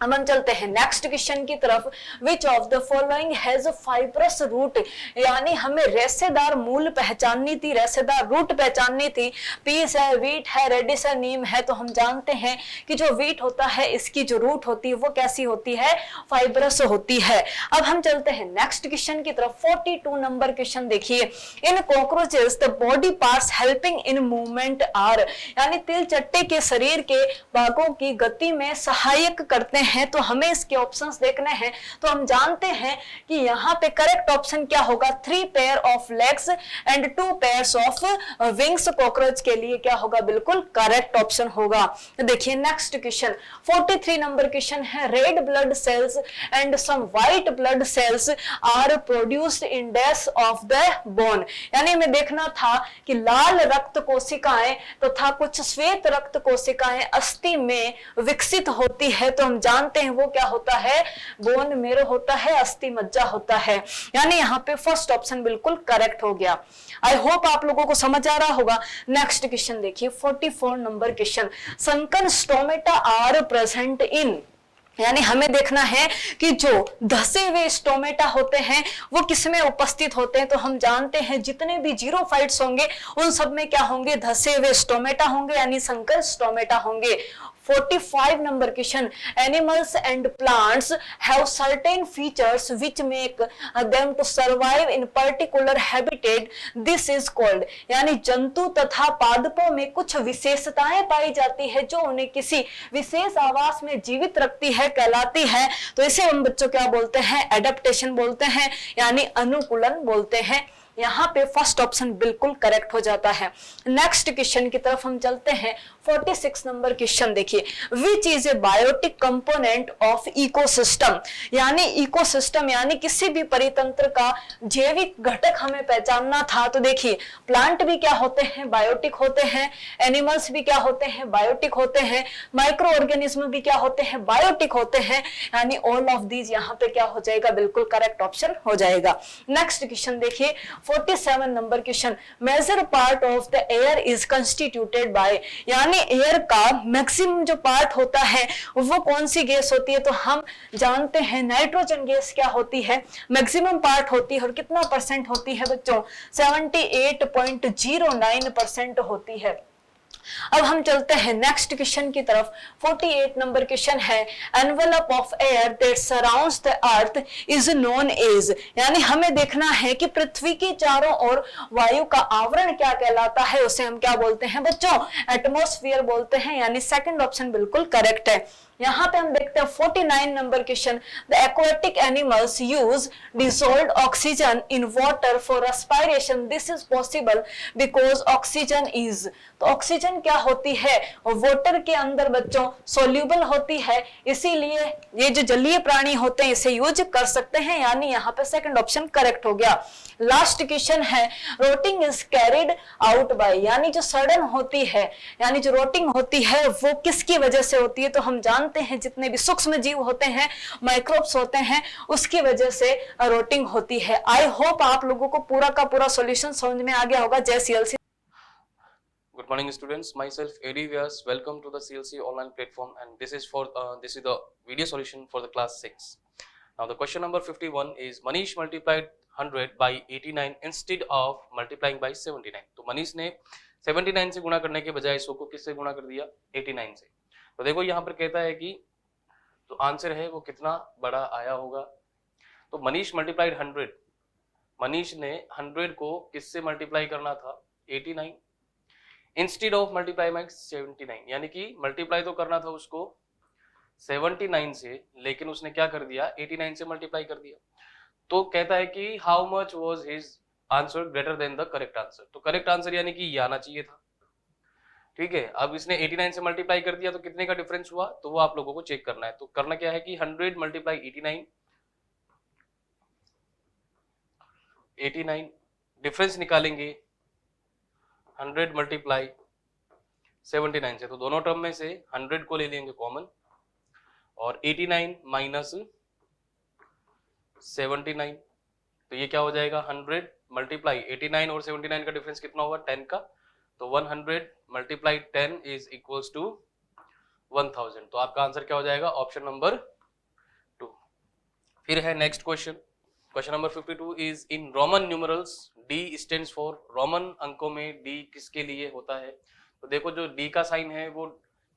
अब हम चलते हैं नेक्स्ट क्वेश्चन की तरफ, which of the following has fibrous root, यानी हमें रेशेदार मूल पहचाननी थी, रेशेदार रूट पहचाननी थी। पीस है, वीट है, रेडिस है, नीम है। तो हम जानते हैं कि जो वीट होता है इसकी जो रूट होती है वो कैसी होती है, फाइब्रस होती है। अब हम चलते हैं नेक्स्ट क्वेश्चन की तरफ। 42 नंबर क्वेश्चन देखिए, in cockroaches the body parts helping in movement are, यानी तिल चट्टे के शरीर के भागों की गति में सहायक करते हैं। तो हमें इसके ऑप्शंस देखने हैं। तो हम जानते हैं कि यहाँ पे करेक्ट ऑप्शन क्या होगा, 3 pair of legs and 2 pairs of wings. Cockroach के लिए क्या होगा, बिल्कुल करेक्ट ऑप्शन होगा। देखिए नेक्स्ट क्वेश्चन 43 नंबर क्वेश्चन है, red blood cells and some white blood cells are produced in dash of the bone, यानी हमें देखना था कि लाल रक्त कोशिकाएं तथा कुछ श्वेत रक्त कोशिकाएं अस्थि में विकसित होती है। तो हम जानते हैं वो क्या होता है, बोन मेरो होता है, अस्थि मज्जा होता है। यानी यहाँ पे फर्स्ट ऑप्शन बिल्कुल करेक्ट हो गया। आई होप आप लोगों को समझ आ रहा होगा। नेक्स्ट क्वेश्चन देखिए 44 number question, sunken stomata are present in, यानी हमें देखना है कि जो धसे हुए स्टोमेटा होते हैं वो किसमें उपस्थित होते हैं। तो हम जानते हैं जितने भी जीरोफाइट्स होंगे उन सब में क्या होंगे, धसे हुए स्टोमेटा होंगे, यानी संकर स्टोमेटा होंगे। 45 number question, animals and plants have certain features which make them to survive in particular habitat, this is called, यानी जंतु तथा पादपों में कुछ विशेषताएं पाई जाती है जो उन्हें किसी विशेष आवास में जीवित रखती है, कहलाती है। तो इसे हम बच्चों क्या बोलते हैं, एडेप्टेशन बोलते हैं, यानी अनुकूलन बोलते हैं। यहाँ पे फर्स्ट ऑप्शन बिल्कुल करेक्ट हो जाता है। नेक्स्ट क्वेश्चन की तरफ हम चलते हैं। 46 नंबर क्वेश्चन देखिए, which is a biotic component of ecosystem, यानी इकोसिस्टम यानी किसी भी परितंत्र का जैविक घटक हमें पहचानना था। तो देखिए प्लांट भी क्या होते हैं, बायोटिक होते हैं, एनिमल्स भी क्या होते हैं, बायोटिक होते हैं, माइक्रो ऑर्गेनिज्म भी क्या होते हैं, बायोटिक होते हैं, यानी ऑल ऑफ दीज यहाँ पे क्या हो जाएगा, बिल्कुल करेक्ट ऑप्शन हो जाएगा। नेक्स्ट क्वेश्चन देखिए 47 number question, major part of the air is constituted by, यानी एयर का मैक्सिमम जो पार्ट होता है वो कौन सी गैस होती है। तो हम जानते हैं नाइट्रोजन गैस क्या होती है, मैक्सिमम पार्ट होती है, और कितना परसेंट होती है बच्चों, 78.09% होती है। अब हम चलते हैं नेक्स्ट क्वेश्चन की तरफ। 48 नंबर क्वेश्चन है, envelope of air that surrounds the earth is known as, यानी हमें देखना है कि पृथ्वी के चारों ओर वायु का आवरण क्या कहलाता है, उसे हम क्या बोलते हैं बच्चों, एटमॉस्फेयर बोलते हैं, यानी सेकंड ऑप्शन बिल्कुल करेक्ट है। यहाँ पे हम देखते हैं 49 number question, the aquatic animals use dissolved oxygen in water for respiration, this is possible because oxygen is, तो ऑक्सीजन क्या होती है, वाटर के अंदर बच्चों सोल्यूबल होती है, इसीलिए ये जो जलीय प्राणी होते हैं इसे यूज कर सकते हैं, यानी यहाँ पे सेकंड ऑप्शन करेक्ट हो गया। लास्ट क्वेश्चन है, रोटिंग इज कैरिड आउट बाय, यानी जो सड़न होती है, यानी जो रोटिंग होती है वो किसकी वजह से होती है। तो हम जानते हैं जितने भी सूक्ष्म जीव होते हैं, माइक्रोब्स होते हैं, उसकी वजह से रोटिंग होती है। आई होप आप लोगों को पूरा का पूरा सॉल्यूशन समझ में आ गया होगा। जय CLC. Good morning, students. Myself, AD Vyas. Welcome to the CLC online platform, and this is the video solution for the class 6. Now, the question number 51 is Manish multiplied 100 by 89 instead of multiplying by 79. तो मनीष ने 79 से गुणा करने के बजाय 100 को किससे गुणा कर दिया, 89 से। तो देखो यहाँ पर कहता है कि जो आंसर है वो कितना बड़ा आया होगा। तो मनीष मल्टीप्लाइड 100, मनीष ने 100 को किससे मल्टीप्लाई करना था, 89 इंस्टेड ऑफ मल्टीप्लाई बाय 79, यानी कि मल्टीप्लाई तो करना था उसको 79 से, लेकिन उसने क्या कर दिया, 89 से मल्टीप्लाई कर दिया। तो कहता है कि how much was his answer greater than the correct answer, तो करेक्ट आंसर यानी कि ये आना चाहिए था। ठीक है, अब इसने 89 से मल्टीप्लाई कर दिया तो कितने का डिफरेंस हुआ, तो वो आप लोगों को चेक करना है। तो करना क्या है कि 100 मल्टीप्लाई 89 डिफरेंस निकालेंगे 100 मल्टीप्लाई 79 से, तो दोनों टर्म में से 100 को ले लेंगे कॉमन, और 89 माइनस 79, तो ये क्या हो जाएगा, 100 मल्टीप्लाई 89 और 79 का डिफरेंस कितना हुआ, 10 का, तो 100 मल्टीप्लाई 10 इज इक्वल्स टू 1000। तो आपका आंसर क्या हो जाएगा, ऑप्शन नंबर 2। फिर है next question, question number 52 is in Roman numerals D stands for, Roman अंकों में डी किसके लिए होता है। तो देखो जो डी का साइन है वो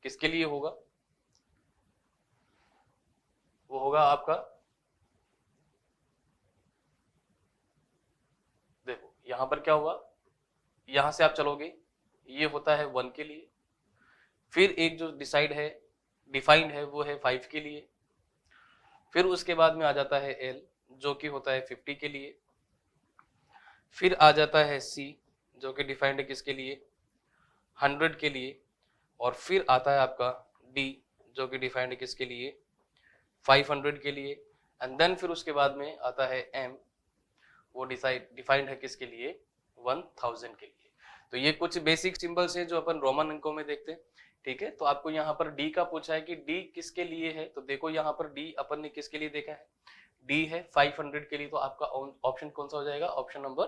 किसके लिए होगा, वो होगा आपका, देखो यहां पर क्या हुआ, यहां से आप चलोगे, ये होता है 1 के लिए, फिर एक जो डिफाइंड है वो है 5 के लिए, फिर उसके बाद में आ जाता है L जो कि होता है 50 के लिए, फिर आ जाता है C जो कि डिफाइंड है किसके लिए, 100 के लिए, और फिर आता है आपका D जो कि डिफाइंड है किसके लिए, 500 के लिए, एंड देन फिर उसके बाद में आता है M, वो डिफाइंड है किसके लिए, 1000 के लिए। तो ये कुछ बेसिक सिंबल्स हैं जो अपन रोमन अंकों में देखते हैं, ठीक है। तो आपको यहाँ पर डी का पूछा है कि डी किसके लिए है, तो देखो यहाँ पर डी अपन ने किसके लिए देखा है, डी है 500 के लिए, तो आपका ऑप्शन कौन सा हो जाएगा, ऑप्शन नंबर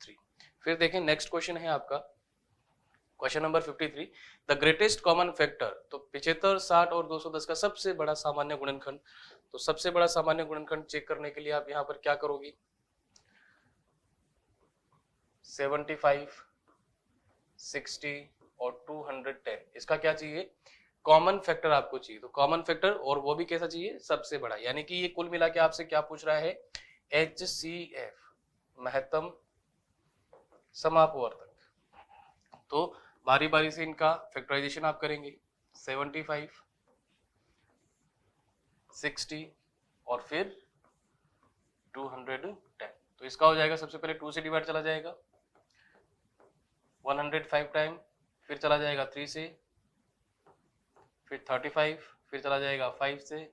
3। फिर देखें नेक्स्ट क्वेश्चन है आपका question number 53, the greatest common factor. तो 75, 60 और 210 का सबसे बड़ा सामान्य गुणनखंड। तो सबसे बड़ा सामान्य गुणनखंड चेक करने के लिए आप यहाँ पर क्या करोगे, 75, 60 और 210, इसका क्या चाहिए, कॉमन फैक्टर आपको चाहिए। तो कॉमन फैक्टर, और वो भी कैसा चाहिए, सबसे बड़ा, यानी कि ये कुल मिला के आपसे क्या पूछ रहा है, HCF, महत्तम समापवर्तक। तो बारी बारी से इनका फैक्टराइजेशन आप करेंगे, 75, 60 और फिर 210। तो इसका हो जाएगा, सबसे पहले 2 से डिवाइड चला जाएगा 105 टाइम, फिर चला जाएगा 3 से, फिर 35, फिर चला जाएगा 5 से,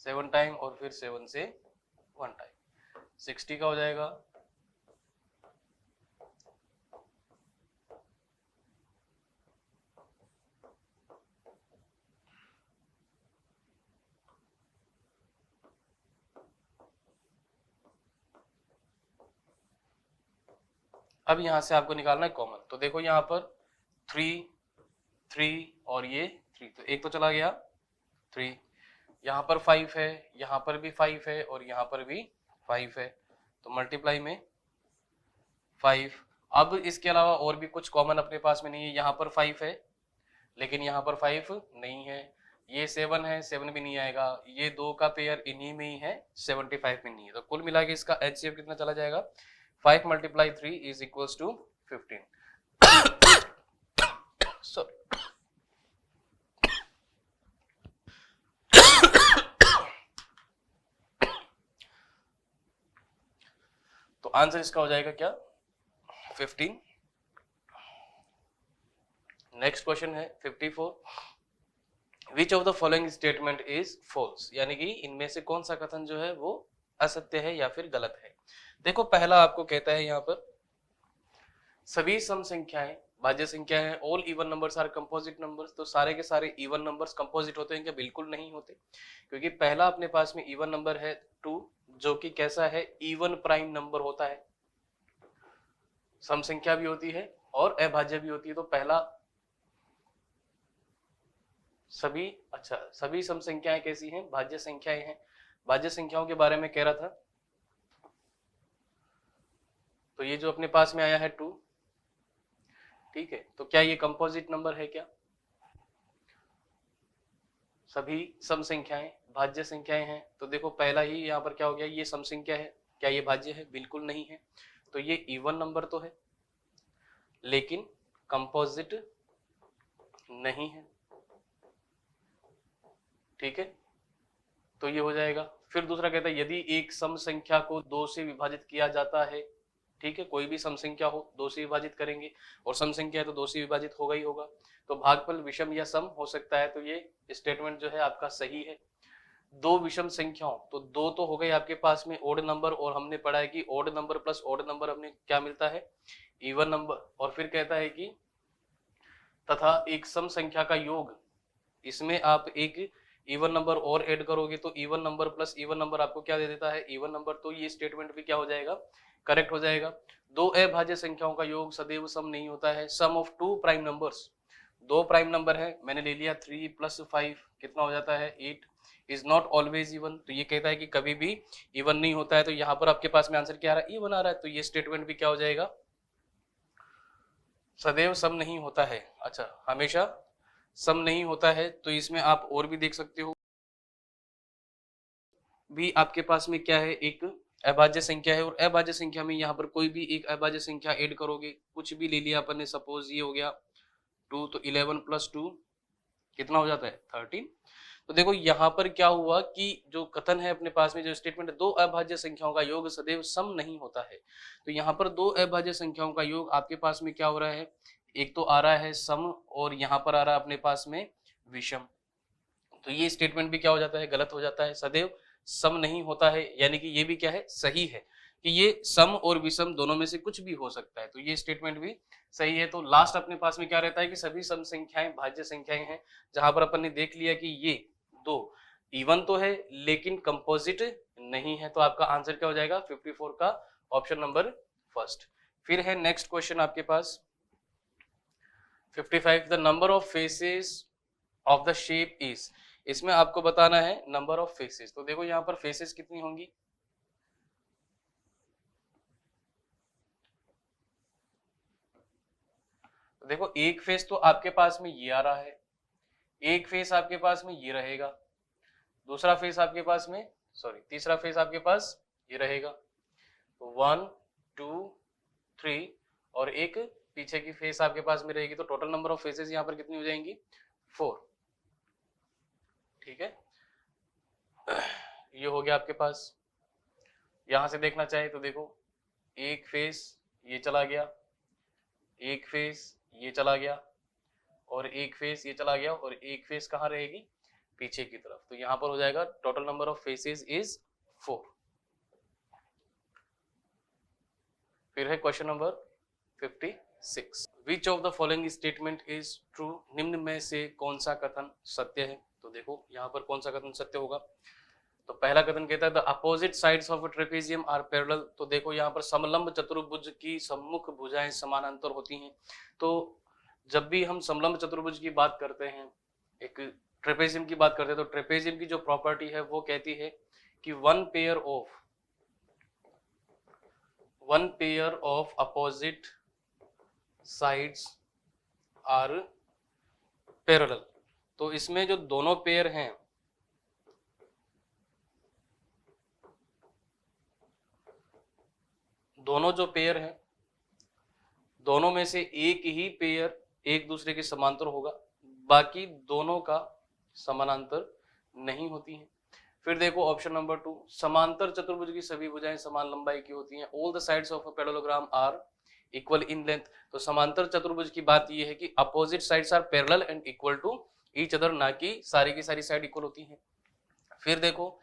7 टाइम और फिर 7 से 1 टाइम। 60 का हो जाएगा अब यहां से आपको निकालना है कॉमन। तो देखो यहाँ पर 3, 3 और ये 3, तो एक तो चला गया 3, यहाँ पर 5 है, यहाँ पर भी 5 है और यहाँ पर भी 5 है, तो मल्टीप्लाई में 5। अब इसके अलावा और भी कुछ कॉमन अपने पास में नहीं है, यहाँ पर 5 है लेकिन यहाँ पर 5 नहीं है, ये 7 है, 7 भी नहीं आएगा, ये 2 का पेयर इन्हीं में ही है, 75 में नहीं है। तो कुल मिला के इसका HCF कितना चला जाएगा, 5 × 3 is equals to 15। Sorry। तो आंसर इसका हो जाएगा क्या, 15। नेक्स्ट क्वेश्चन है 54, which of the following statement is false, यानी कि इनमें से कौन सा कथन जो है वो असत्य है या फिर गलत है। देखो पहला आपको कहता है यहाँ पर सभी सम संख्याएं भाज्य संख्या है, all even numbers are composite numbers. तो सारे के सारे इवन नंबर्स कंपोजिट होते हैं क्या, बिल्कुल नहीं होते, क्योंकि पहला अपने पास में इवन नंबर है 2, जो कि कैसा है, इवन प्राइम नंबर होता है, सम संख्या भी होती है और अभाज्य भी होती है। तो पहला सभी सम संख्याएं कैसी हैं, भाज्य संख्याएं हैं। भाज्य संख्याओं के बारे में कह रहा था, तो ये जो अपने पास में आया है 2, ठीक है, तो क्या ये कंपोजिट नंबर है क्या, सभी सम संख्याएं भाज्य संख्याएं हैं। तो देखो पहला ही यहाँ पर क्या हो गया, ये सम संख्या है, क्या ये भाज्य है, बिल्कुल नहीं है। तो ये इवन नंबर तो है लेकिन कंपोजिट नहीं है, ठीक है, तो ये हो जाएगा। फिर दूसरा कहता है यदि एक सम संख्या को 2 से विभाजित किया जाता है, ठीक है, कोई भी सम संख्या हो 2 से विभाजित करेंगे, और सम संख्या है तो 2 से विभाजित होगा ही होगा, तो भागफल विषम या सम हो सकता है। तो ये स्टेटमेंट जो है आपका सही है। 2 विषम संख्याओं, तो 2 तो हो गई आपके पास में ओड नंबर, और हमने पढ़ा है कि odd number plus odd number हमने क्या मिलता है, इवन नंबर। और फिर कहता है कि तथा एक सम संख्या का योग, इसमें आप एक इवन नंबर और ऐड करोगे तो even number plus even number आपको क्या दे देता है, इवन नंबर। तो ये स्टेटमेंट भी क्या हो जाएगा, करेक्ट हो जाएगा। 2 अभाज्य संख्याओं का योग सदैव सम नहीं होता है। Sum of 2 prime numbers, 2 prime number है, मैंने ले लिया 3 + 5 कितना हो जाता है 8, इज नॉट ऑलवेज इवन। तो ये कहता है कि कभी भी इवन नहीं होता है। तो यहाँ पर आपके पास में आंसर क्या आ रहा है, इवन आ रहा है। तो ये स्टेटमेंट भी क्या हो जाएगा, सदैव सम नहीं होता है। अच्छा, हमेशा सम नहीं होता है। तो इसमें आप और भी देख सकते हो, भी आपके पास में क्या है, एक अभाज्य संख्या है, और अभाज्य संख्या में यहाँ पर कोई भी एक अभाज्य संख्या ऐड करोगे, कुछ भी ले लिया अपन ने, सपोज ये हो गया 2, तो 11 + 2 कितना हो जाता है 13। तो देखो यहाँ पर क्या हुआ कि जो कथन है अपने पास में, जो स्टेटमेंट है, 2 अभाज्य संख्याओं का योग सदैव सम नहीं होता है। तो यहाँ पर 2 अभाज्य संख्याओं का योग आपके पास में क्या हो रहा है, एक तो आ रहा है सम, और यहाँ पर आ रहा है अपने पास में विषम। तो ये स्टेटमेंट भी क्या हो जाता है, गलत हो जाता है, सदैव सम नहीं होता है, यानी कि ये भी क्या है, सही है। कि ये सम और विषम दोनों में से कुछ भी हो सकता है, तो ये स्टेटमेंट भी सही है। तो लास्ट अपने पास में क्या रहता है कि सभी सम संख्याएं भाज्य संख्याएं हैं, जहां पर अपन ने देख लिया कि ये दो इवन तो है लेकिन कंपोजिट नहीं है, तो आपका आंसर क्या हो जाएगा 54 का ऑप्शन नंबर फर्स्ट। फिर है नेक्स्ट क्वेश्चन आपके पास 55, the number of faces of the shape is, इसमें आपको बताना है नंबर ऑफ फेसेस। तो देखो यहां पर फेसेस कितनी होंगी, तो देखो एक फेस तो आपके पास में ये आ रहा है, एक फेस आपके पास में ये रहेगा, दूसरा फेस आपके पास में तीसरा फेस आपके पास ये रहेगा, तो 1 2 3 और एक पीछे की फेस आपके पास में रहेगी, तो टोटल नंबर ऑफ फेसेस यहाँ पर कितनी हो जाएंगी 4। ठीक है, ये हो गया आपके पास। यहां से देखना चाहे तो देखो एक फेस ये चला गया, एक फेस ये चला गया और एक फेस ये चला गया और एक फेस कहाँ रहेगी पीछे की तरफ, तो यहां पर हो जाएगा total number of faces is 4। फिर है question number 56, which of the following statement is true, निम्न में से कौन सा कथन सत्य है। तो देखो यहाँ पर कौन सा कथन सत्य होगा, तो पहला कथन कहता है the opposite sides of a trapezium are parallel, तो देखो यहाँ पर समलंब चतुर्भुज की सम्मुख भुजाएं समानांतर होती हैं। तो जब भी हम समलंब चतुर्भुज की बात करते हैं, एक ट्रेपेजियम की बात करते हैं, तो ट्रेपेजियम की जो प्रॉपर्टी है वो कहती है कि one pair of opposite sides are parallel, तो इसमें जो दोनों पेयर हैं दोनों जो पेयर हैं दोनों में से एक ही पेयर एक दूसरे के समांतर होगा, बाकी दोनों का समानांतर नहीं होती हैं। फिर देखो ऑप्शन नंबर 2, समांतर चतुर्भुज की सभी भुजाएं समान लंबाई की होती हैं, all the sides of a parallelogram are equal in length, तो समांतर चतुर्भुज की बात यह है कि opposite sides are parallel and equal to each other, ना कि सारी की सारी साइड इक्वल होती हैं। फिर देखो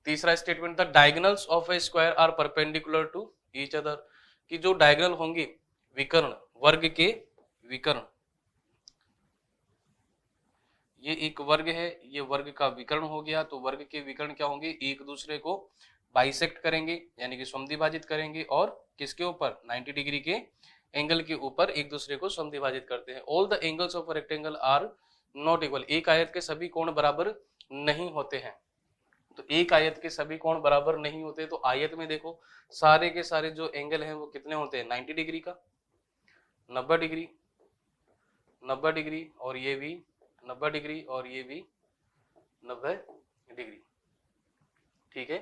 तीसरा statement, the diagonals of a square are perpendicular to each other, कि जो डायगोनल होंगे विकर्ण, वर्ग के विकर्ण, ये एक वर्ग है, ये वर्ग का विकर्ण हो गया, तो वर्ग के विकर्ण क्या होंगे एक दूसरे को बाइसेक्ट करेंगे यानी कि समद्विभाजित करेंगे, और किसके ऊपर 90 डिग्री के एंगल के ऊपर एक दूसरे को समद्विभाजित करते हैं। All the angles of a rectangle are not equal, एक आयत के सभी कोण बराबर नहीं होते हैं, तो एक आयत के सभी कोण बराबर नहीं होते, तो आयत में देखो सारे के सारे जो एंगल हैं वो कितने होते हैं 90 डिग्री का, 90 डिग्री, 90 डिग्री और ये भी 90 डिग्री और ये भी 90 डिग्री। ठीक है,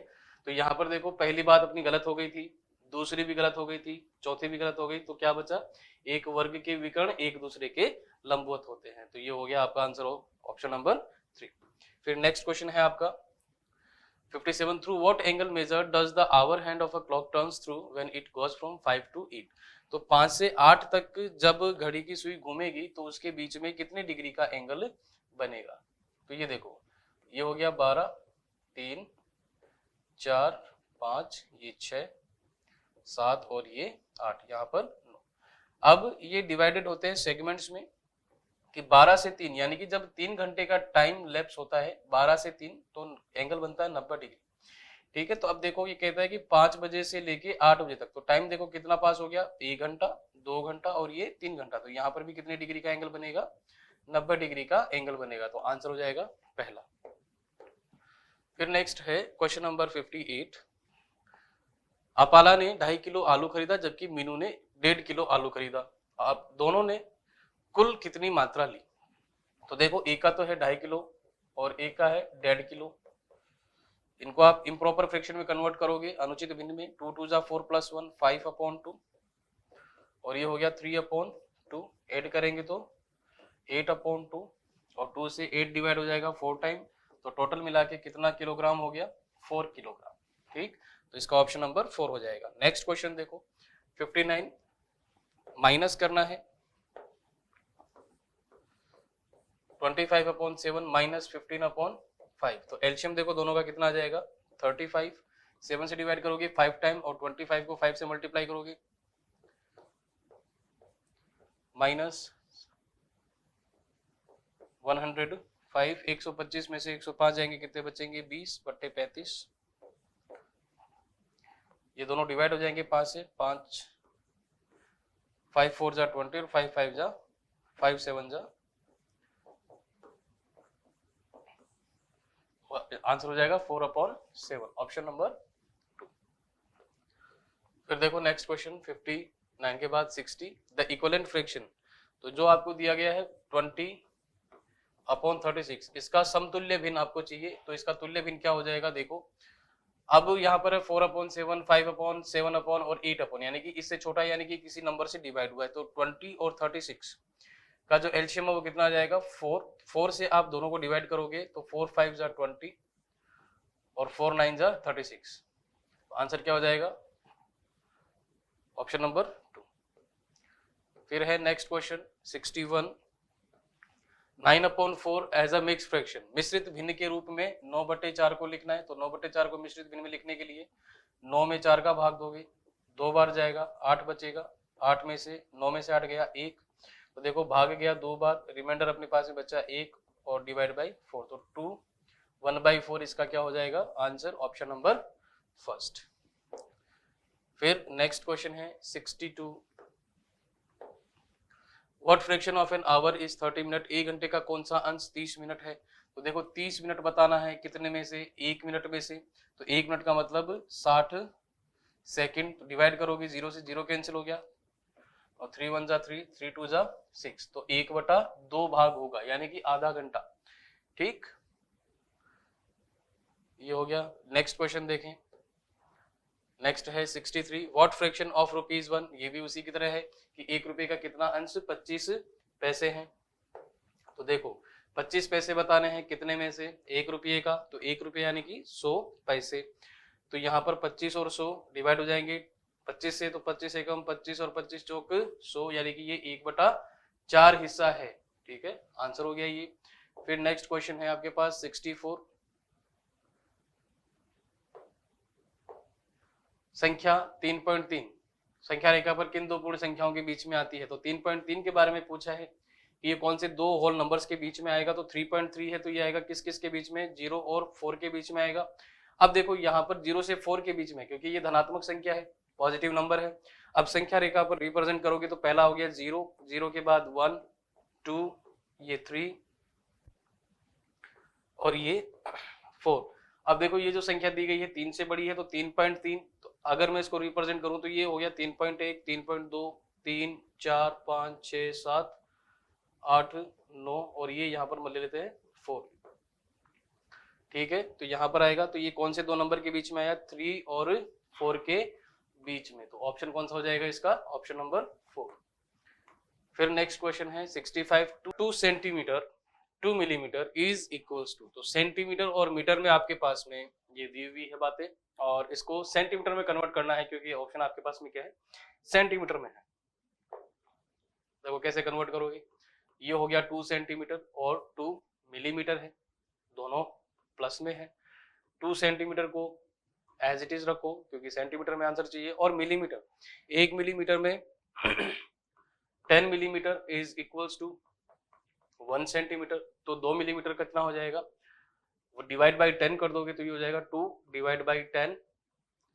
तो यहाँ पर देखो पहली बात अपनी गलत हो गई थी, दूसरी भी गलत हो गई थी, चौथी भी गलत हो गई, तो क्या बचा एक वर्ग के विकर्ण एक दूसरे के लंबवत होते हैं, तो ये हो गया आपका आंसर ऑप्शन नंबर 3। फिर नेक्स्ट क्वेश्चन है आपका 57, through what angle measure does the hour hand of a clock turns through when it goes from 5 to 8, तो 5 से 8 तक जब घड़ी की सुई घूमेगी तो उसके बीच में कितने डिग्री का एंगल बनेगा। तो ये देखो ये हो गया 12 3 4 5, ये 6 7 और ये 8, यहाँ पर 9। अब ये डिवाइडेड होते हैं सेगमेंट्स में कि 12 से 3 यानी कि जब 3 घंटे का टाइम लैप्स होता है 12 से 3 तो एंगल बनता है 90 डिग्री। ठीक है, तो अब देखो ये कहता है कि 5 बजे से लेके 8 बजे तक, तो टाइम देखो कितना पास हो गया 1 घंटा 2 घंटा और ये 3 घंटा, तो यहाँ पर भी कितने डिग्री का एंगल बनेगा 90 डिग्री का एंगल बनेगा, तो आंसर हो जाएगा पहला। फिर नेक्स्ट है क्वेश्चन नंबर 58, अपाला ने 2.5 किलो आलू खरीदा जबकि मीनू ने 1.5 किलो आलू खरीदा, आप दोनों ने कुल कितनी मात्रा ली। तो देखो एक का तो है 2.5 किलो और एक का है 1.5 किलो, इनको आप इम्प्रॉपर फ्रैक्शन में कन्वर्ट करोगे अनुचित भिन्न में, 2 2 जा 4 + 1 5/2 और ये हो गया 3/2, ऐड करेंगे तो 8/2 और 2 से 8 डिवाइड हो जाएगा 4 टाइम, तो टोटल मिला के कितना किलोग्राम हो गया 4 किलोग्राम। ठीक, तो इसका ऑप्शन नंबर 4 हो जाएगा। नेक्स्ट क्वेश्चन देखो 59, माइनस करना है 25/7 - 15/5, तो एलसीएम देखो दोनों का कितना आ जाएगा 35, 7 से डिवाइड करोगे 5 टाइम और 25 को 5 से मल्टीप्लाई करोगे माइनस 105, 125 में से 105 जाएंगे, कितने बचेंगे 20/35। ये दोनों डिवाइड हो जाएंगे 5 से, 5 5 4 जा 20 और 5 5 जा 5 7 जा, आंसर हो जाएगा 4/7, ऑप्शन नंबर 2। फिर देखो नेक्स्ट क्वेश्चन 59 के बाद 60, द इक्विवेलेंट फ्रैक्शन। तो जो आपको दिया गया है 20/36, इसका समतुल्य भिन्न आपको चाहिए। तो इसका तुल्य भिन्न क्या हो जाएगा, देखो अब यहाँ पर है 4/7, 5/7 और 8 यानी कि इससे छोटा, यानी कि किसी नंबर से डिवाइड हुआ है। तो 20 और 36 का जो एलसीएम है वो कितना आ जाएगा 4 से आप दोनों को डिवाइड करोगे तो 4 5 जा 20 और 4 9 जा 36। आंसर क्या हो जाएगा, ऑप्शन नंबर 2। फिर है next question 61, 9/4 as a mix fraction. मिश्रित भिन्न के रूप में 9/4 को लिखना है। तो 9/4 को मिश्रित भिन्न में लिखने के लिए 9 में 4 का भाग दोगे, 2 बार जाएगा, 8 बचेगा, 8 में से 9 में से 8 गया 1, तो देखो भाग गया 2 बार, रिमाइंडर अपने पास में बचा 1 और डिवाइड बाई 4, तो 2 1/4 इसका क्या हो जाएगा आंसर, ऑप्शन नंबर 1। फिर नेक्स्ट क्वेश्चन है 62, what fraction of an hour is 30 minute. 1 घंटे का कौन सा अंश 30 मिनट है। तो देखो 30 मिनट बताना है कितने में से, 1 मिनट में से। तो 1 मिनट का मतलब 60 सेकंड, तो डिवाइड करोगे 0 से 0 कैंसिल हो गया और 3 1 जा 3, 3 2 जा 6, तो 1/2 भाग होगा, यानी कि आधा घंटा। ठीक, ये हो गया। नेक्स्ट क्वेश्चन देखें, नेक्स्ट है 63, व्हाट फ्रैक्शन ऑफ ₹1। ये भी उसी की तरह है कि 1 रुपए का कितना अंश 25 पैसे हैं। तो देखो 25 पैसे बताने हैं कितने में से, 1 रुपये का, तो 1 रुपये यानी कि 100 पैसे। तो यहाँ पर 25 और 100 डिवाइड हो जाएंगे 25 से, तो 25 एकम 25 और 25 चौक 100, यानी कि ये 1/4 हिस्सा है। ठीक है, आंसर हो गया ये। फिर नेक्स्ट क्वेश्चन है आपके पास 64, संख्या 3.3 संख्या रेखा पर किन दो पूर्ण संख्याओं के बीच में आती है। तो 3.3 के बारे में पूछा है कि ये कौन से दो होल नंबर्स के बीच में आएगा। तो 3.3 है तो ये आएगा किस किस के बीच में, 0 और 4 के बीच में आएगा। अब देखो यहाँ पर 0 से 4 के बीच में, क्योंकि ये धनात्मक संख्या है, पॉजिटिव नंबर है। अब संख्या रेखा पर रिप्रेजेंट करोगे तो पहला हो गया 0, 0 के बाद 1 2, ये 3 और ये 4। अब देखो ये जो संख्या दी गई है 3 से बड़ी है, तो 3.3, तो अगर मैं इसको रिप्रेजेंट करूं तो ये हो गया 3.1, 3.2, 3 4 5 6 7 8 9 और ये यहाँ पर ले लेते हैं 4। ठीक है, तो यहाँ पर आएगा, तो ये कौन से दो नंबर के बीच में आया, 3 और 4 के बीच में। तो ऑप्शन कौन सा हो जाएगा इसका, ऑप्शन नंबर 4। फिर नेक्स्ट क्वेश्चन है 65, 2 centimetre 2 millimetre is equals to. तो सेंटीमीटर और मीटर में आपके पास में ये दी हुई है बातें, और इसको सेंटीमीटर में कन्वर्ट करना है, क्योंकि ऑप्शन आपके पास में क्या है, सेंटीमीटर में है। देखो कैसे कन्वर्ट करोगे, ये हो गया 2 सेंटीमीटर और 2 मिलीमीटर है, दोनों प्लस में है। 2 सेंटीमीटर को एज इट इज रखो, क्योंकि सेंटीमीटर में आंसर चाहिए, और मिलीमीटर, 1 मिलीमीटर में 10 millimetre is equals to 1 centimetre. तो 2 मिलीमीटर कितना हो जाएगा, वो डिवाइड बाई 10 कर दोगे तो ये हो जाएगा 2 डिवाइड बाई 10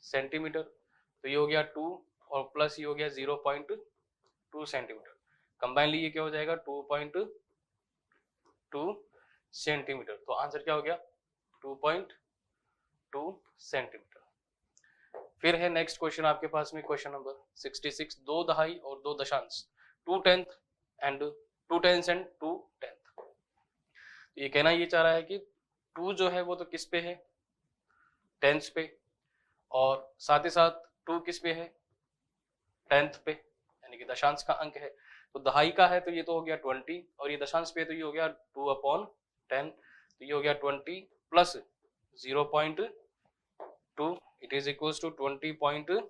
सेंटीमीटर। तो ये हो गया 2 और प्लस ये हो गया 0.2 सेंटीमीटर। कंबाइनली ये क्या हो जाएगा 2.2 सेंटीमीटर। तो आंसर क्या हो गया 2.2 सेंटीमीटर। फिर है नेक्स्ट क्वेश्चन आपके पास में, क्वेश्चन नंबर 66, 2 दहाई और 2 दशांश 2 tenth and 2 tens and 2 tenth. ये कहना ये चाह रहा है कि 2 जो है वो तो किस पे है, टेंथ पे, और साथ ही साथ 2 किस पे है, टेंथ पे, यानी कि दशांश का अंक है। तो दहाई का है तो ये तो हो गया 20, और ये दशांश पे तो ये हो गया 2/10, तो ये हो गया 20 plus 0.2, it is equals to 20.2।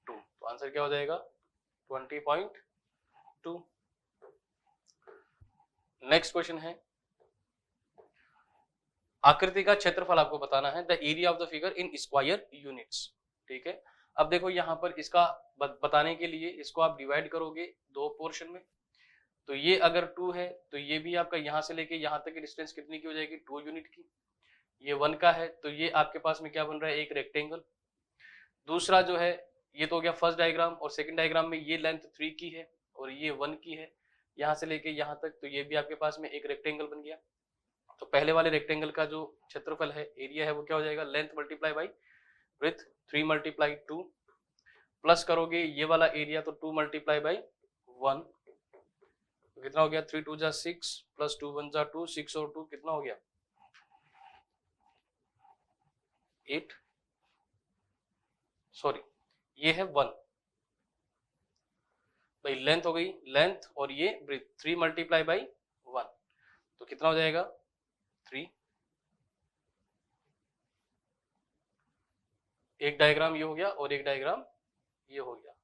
तो आंसर क्या हो जाएगा 20.2। नेक्स्ट क्वेश्चन है आकृति का क्षेत्रफल आपको बताना है, the area of the figure in square units. ठीक है, अब देखो यहाँ पर इसका बताने के लिए इसको आप डिवाइड करोगे दो पोर्शन में, तो ये अगर 2 है तो ये भी आपका यहाँ से लेके यहाँ तक की डिस्टेंस कितनी की हो जाएगी, 2 यूनिट की। ये 1 का है तो ये आपके पास में क्या बन रहा है, एक रेक्टेंगल। दूसरा जो है ये तो हो गया फर्स्ट डायग्राम, और सेकंड डायग्राम में ये लेंथ 3 की है और ये 1 की है, यहाँ से लेके यहाँ तक, तो ये भी आपके पास में एक रेक्टेंगल बन गया। तो पहले वाले रेक्टेंगल का जो क्षेत्रफल है, एरिया है, वो क्या हो जाएगा, length multiply by width 3 multiply 2, plus करोगे ये वाला एरिया तो 2 मल्टीप्लाई बाई 1, तो कितना हो गया, 3 2 जा 6 प्लस 2 1 जा 2, 6 और 2 कितना हो गया 8, सॉरी ये है 1 भाई, लेंथ हो गई, लेंथ और ये ब्रेथ 3 मल्टीप्लाई बाई 1, तो कितना हो जाएगा 3। एक डायग्राम ये हो गया और एक डायग्राम ये हो गया।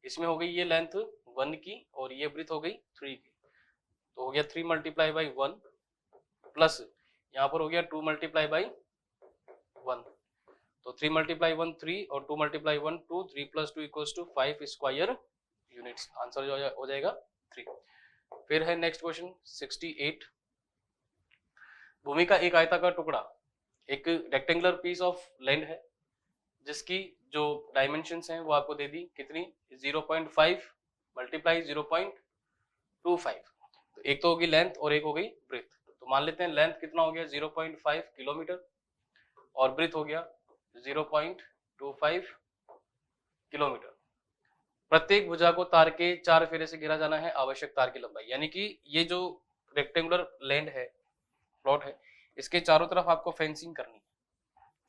इसमें हो गई ये लेंथ 1 की और ये ब्रेथ हो गई 3 की, तो हो गया 3 मल्टीप्लाई बाई 1 प्लस यहाँ पर हो गया 2 मल्टीप्लाई बाई 1, तो 3 मल्टीप्लाई 1 3 और 2 multiply 1 2, 3 plus 2 equals to 5 square units. Answer जो हो जाएगा 3। फिर है नेक्स्ट क्वेश्चन 68। भूमि का एक आयताकार टुकड़ा एक रेक्टेंगुलर पीस ऑफ लैंड है जिसकी जो डायमेंशंस हैं वो आपको दे दी कितनी, 0.5 मल्टीप्लाई 0.25, तो एक तो होगी लेंथ और एक हो गई ब्रेथ। तो मान लेते हैं लेंथ कितना हो गया 0.5 किलोमीटर और ब्रेथ हो गया 0.25 किलोमीटर। प्रत्येक भुजा को तार के 4 फेरे से घेरा जाना है, आवश्यक तार की लंबाई, यानी कि ये जो रेक्टेंगुलर लैंड है, प्लॉट है, इसके चारों तरफ आपको फेंसिंग करनी है,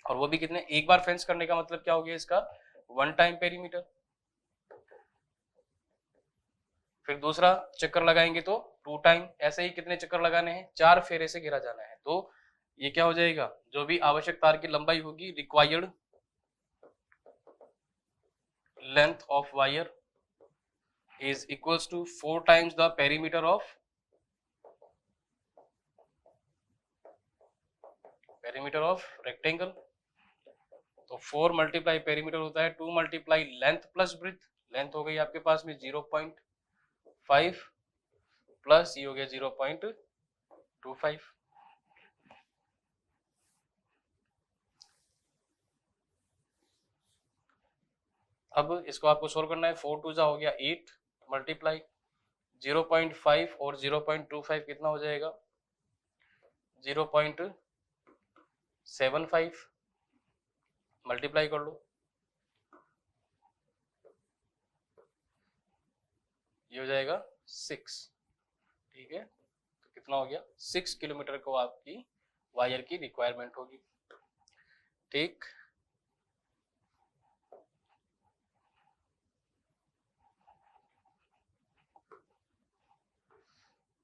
और वो भी कितने, एक बार फेंस करने का मतलब क्या हो गया इसका 1 टाइम पेरीमीटर। फिर दूसरा चक्कर लगाएंगे तो 2 टाइम, ऐसे ही कितने चक्कर लगाने हैं, 4 फेरे से घेरा जाना है। तो ये क्या हो जाएगा, जो भी आवश्यक तार की लंबाई होगी, required length of wire is equals to 4 times the perimeter of rectangle। तो 4 मल्टीप्लाई पेरीमीटर होता है 2 multiply length plus breadth, length हो गई आपके पास में 0.5 प्लस ये हो गया 0.25। अब इसको आपको सोल्व करना है, 4 2 जा हो गया 8 मल्टीप्लाई 0.5 और 0.25 कितना हो जाएगा 0.75, मल्टीप्लाई कर लो, ये हो जाएगा 6। ठीक है, तो कितना हो गया 6 किलोमीटर को आपकी वायर की रिक्वायरमेंट होगी। ठीक,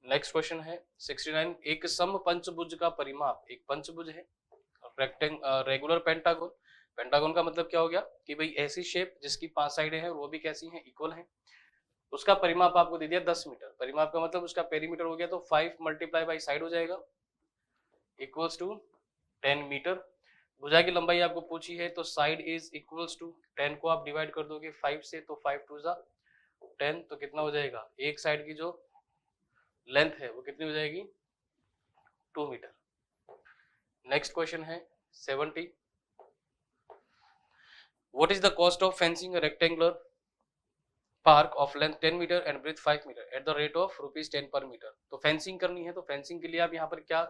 नेक्स्ट क्वेश्चन है 69। एक समपंचभुज का परिमाप, एक पंचभुज है रेगुलर पेंटागोन। पेंटागोन का मतलब क्या हो गया कि भाई ऐसी शेप जिसकी 5 साइडें हैं और वो भी कैसी हैं, इक्वल हैं, उसका परिमाप आपको दे दिया 10 मीटर। परिमाप का मतलब उसका पेरीमीटर हो गया, तो 5 मल्टीप्लाई बाई साइड हो जाएगा इक्वल्स टू 10 मीटर। भुजा की लंबाई आपको पूछी है, तो साइड इज इक्वल्स टू 10 को आप डिवाइड कर दोगे 5 से, तो 5 2 जा 10, तो कितना हो जाएगा, एक साइड की जो लेंथ है वो कितनी हो जाएगी 2 मीटर। नेक्स्ट क्वेश्चन है 70। What is the cost of fencing a rectangular park of length 10 metre and breadth 5 metre at the rate of ₹10 per metre. तो फेंसिंग करनी है, तो फेंसिंग के लिए आप यहाँ पर क्या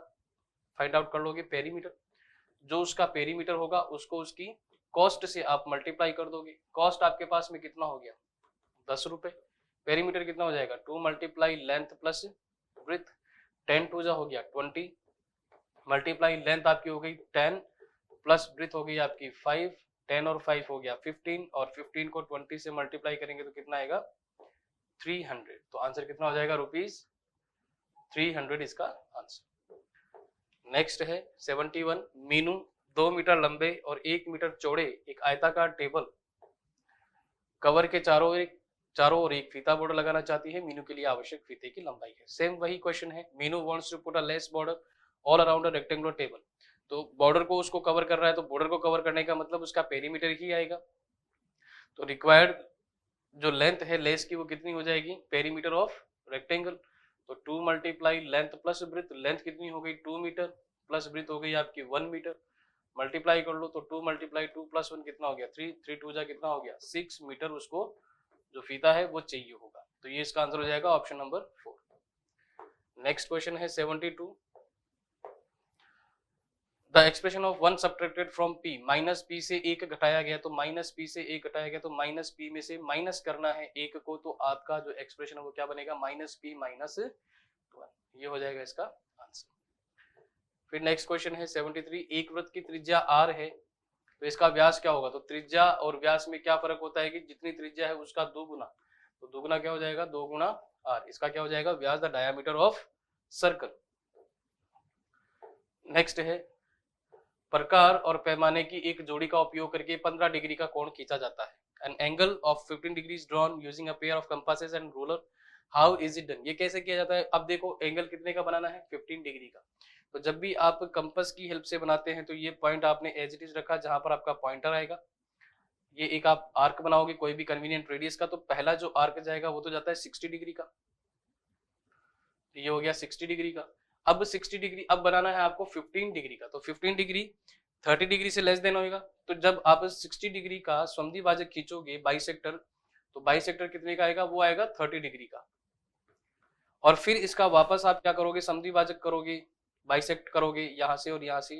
फाइंड आउट कर लोगे, पेरीमीटर। जो उसका पेरीमीटर होगा उसको उसकी कॉस्ट से आप मल्टीप्लाई कर दोगे। कॉस्ट आपके पास में कितना हो गया 10 रुपए, पेरीमीटर कितना हो जाएगा 2 मल्टीप्लाई लेंथ प्लस ब्रेथ, 10 2 जा हो गया 20 मल्टीप्लाई लेंथ आपकी हो गई 10 प्लस ब्रेथ हो गई आपकी 5, 10 और 5 हो गया 15, और 15 को 20 से मल्टीप्लाई करेंगे तो कितना आएगा 300। तो आंसर कितना हो जाएगा ₹300 इसका आंसर। नेक्स्ट है 71। मीनू 2 मीटर लंबे और 1 मीटर चौड़े एक आयताकार टेबल कवर के चारों ओर एक फीता बॉर्डर लगाना चाहती है। मीनू के लिए आवश्यक फीते की लंबाई है। सेम वही क्वेश्चन है, Meenu wants to put a lace border all around a rectangular table. तो बॉर्डर को उसको कवर कर रहा है, तो बॉर्डर को कवर करने का मतलब उसका पेरीमीटर ही आएगा। तो रिक्वायर्ड जो लेंथ है लेस की वो कितनी हो जाएगी, पेरीमीटर ऑफ रेक्टेंगल। तो 2 multiply length plus breadth, length कितनी हो गई 2 मीटर प्लस ब्रेथ हो गई आपकी 1 मीटर, मल्टीप्लाई कर लो तो 2 मल्टीप्लाई 2 प्लस 1 कितना हो गया 3, 3 2 जा कितना हो गया 6 मीटर उसको जो फीता है वो चाहिए होगा। तो ये इसका आंसर हो जाएगा ऑप्शन नंबर 4। नेक्स्ट क्वेश्चन है 72। The expression of 1 subtracted from p, minus p से 1 घटाया गया, तो माइनस p से 1 घटाया गया तो माइनस p में से माइनस करना है 1 को, तो आपका जो एक्सप्रेशन है वो क्या बनेगा माइनस p माइनस 1, ये हो जाएगा इसका आंसर। फिर नेक्स्ट क्वेश्चन है 73। एक वृत्त की त्रिज्या r है तो इसका व्यास क्या होगा, तो त्रिज्या और व्यास में क्या फर्क होता है कि जितनी त्रिज्या है उसका 2 गुना, तो 2 गुना क्या हो जाएगा 2 गुना r, इसका क्या हो जाएगा व्यास the diameter of circle. Next है प्रकार और पैमाने की एक जोड़ी का उपयोग करके 15 डिग्री का कोण खींचा जाता है। An angle of 15 degrees drawn using a pair of compasses and ruler, how is it done, ये कैसे किया जाता है। अब देखो एंगल कितने का बनाना है 15 डिग्री का, तो जब भी आप कंपास की हेल्प से बनाते हैं तो ये पॉइंट आपने एज इट इज रखा जहां पर आपका पॉइंटर आएगा, ये एक आप आर्क बनाओगे कोई भी कन्वीनियंट रेडियस का, तो पहला जो आर्क जाएगा वो तो जाता है 60 डिग्री का, ये हो गया 60 डिग्री का। अब 60 डिग्री अब बनाना है आपको 15 डिग्री का, तो 15 डिग्री 30 डिग्री से लेस देन होगा, तो जब आप 60 डिग्री का समद्विभाजक खींचोगे बाइसेक्टर, तो बाइसेक्टर कितने का आएगा वो आएगा 30 डिग्री का, और फिर इसका वापस आप क्या करोगे समद्विभाजक करोगे, बाइसेक्ट करोगे यहाँ से और यहाँ से,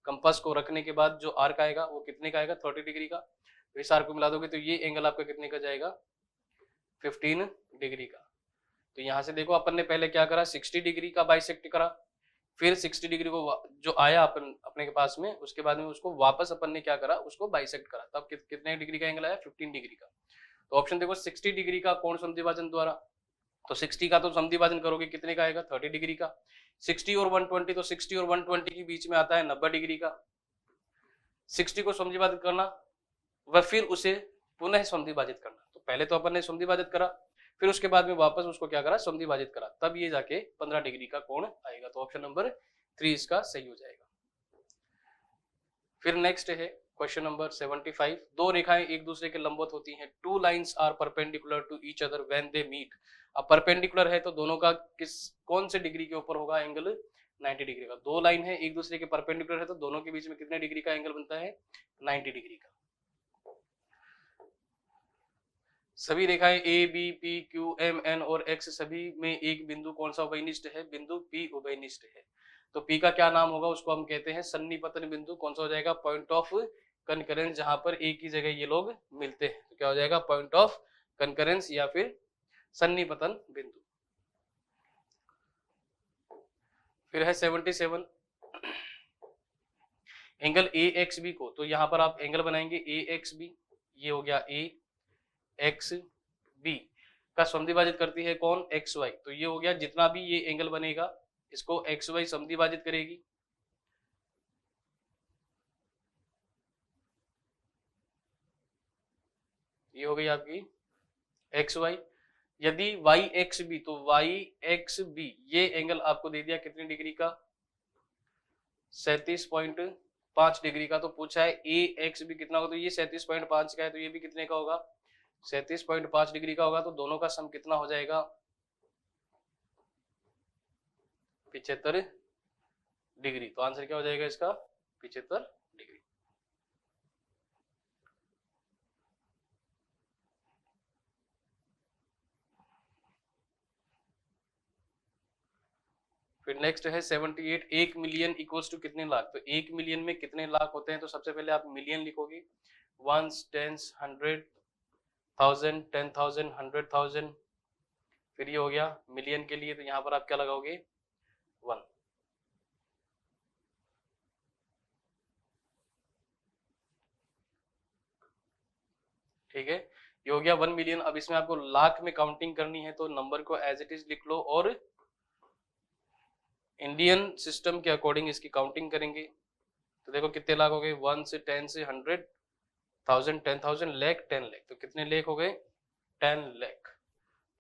कंपास को रखने के बाद जो आर्क आएगा वो कितने का आएगा 30 डिग्री का, तो इस आर्क को मिला दोगे तो ये एंगल आपका कितने का जाएगा 15 डिग्री का। तो यहाँ से देखो अपन ने पहले क्या करा 60 डिग्री का बाइसेक्ट करा, फिर 60 डिग्री को जो आया अपन अपने के पास में उसके बाद में उसको वापस अपन ने क्या करा उसको बाइसेक्ट करा, तब कितने डिग्री का एंगल आया 15 डिग्री का। तो ऑप्शन देखो 60 डिग्री का कोण समद्विभाजन द्वारा, तो 60 का तो समद्विभाजन करोगे कितने का आएगा 30 डिग्री का, 60 और 120 तो 60 और 120 के बीच में आता है 90 डिग्री का, 60 को समद्विभाजित करना व फिर उसे पुनः समद्विभाजित करना, तो पहले तो अपन ने समद्विभाजित करा फिर उसके बाद में वापस उसको क्या करा समद्विभाजित करा, तब ये जाके 15 डिग्री का कोण आएगा, तो ऑप्शन नंबर 3 इसका सही हो जाएगा। फिर नेक्स्ट है क्वेश्चन नंबर 75। दो रेखाएं एक दूसरे के लंबवत होती हैं, two lines are perpendicular to each other when they meet. अब परपेंडिकुलर है तो दोनों का कौन से डिग्री के ऊपर होगा एंगल 90 डिग्री का। दो लाइन है एक दूसरे के परपेंडिकुलर है तो दोनों के बीच में कितने डिग्री का एंगल बनता है 90 डिग्री का। सभी रेखाएं A B P Q M N और एक्स सभी में एक बिंदु कौन सा उभयनिष्ठ है, बिंदु पी उभयनिष्ठ है। तो पी का क्या नाम होगा उसको हम कहते हैं सन्निपतन बिंदु, कौन सा हो जाएगा पॉइंट ऑफ कनकरेंस, जहां पर एक ही जगह ये लोग मिलते हैं तो क्या हो जाएगा पॉइंट ऑफ कनकरेंस या फिर सन्निपतन बिंदु। फिर है 77 एंगल ए एक्स बी को, तो यहां पर आप एंगल बनाएंगे ए एक्स बी, ये हो गया ए एक्स बी का समद्विभाजित करती है कौन एक्स वाई, तो ये हो गया जितना भी ये एंगल बनेगा इसको एक्स वाई समद्विभाजित करेगी। ये हो गई आपकी एक्स वाई। यदि वाई एक्स बी तो वाई एक्स बी ये एंगल आपको दे दिया कितनी डिग्री का 37.5 डिग्री का। तो पूछा है ए एक्स बी कितना होगा, तो ये 37.5 का है तो ये भी कितने का होगा 37.5 डिग्री का होगा। तो दोनों का सम कितना हो जाएगा 75 डिग्री। तो आंसर क्या हो जाएगा इसका 75 डिग्री। फिर नेक्स्ट है 78 1 मिलियन इक्वल्स टू कितने लाख, तो 1 मिलियन में कितने लाख होते हैं, तो सबसे पहले आप मिलियन लिखोगे 1 10 100 1000 10,000 100,000। फिर ये हो गया मिलियन के लिए, तो यहाँ पर आप क्या लगाओगे 1। ठीक है ये हो गया 1 मिलियन। अब इसमें आपको लाख में काउंटिंग करनी है तो नंबर को एज इट इज लिख लो और इंडियन सिस्टम के अकॉर्डिंग इसकी काउंटिंग करेंगे। तो देखो कितने लाख हो गए 1 से 10 से 100 1000 10,000 लाख 10 लाख, तो कितने लाख हो गए 10 लाख।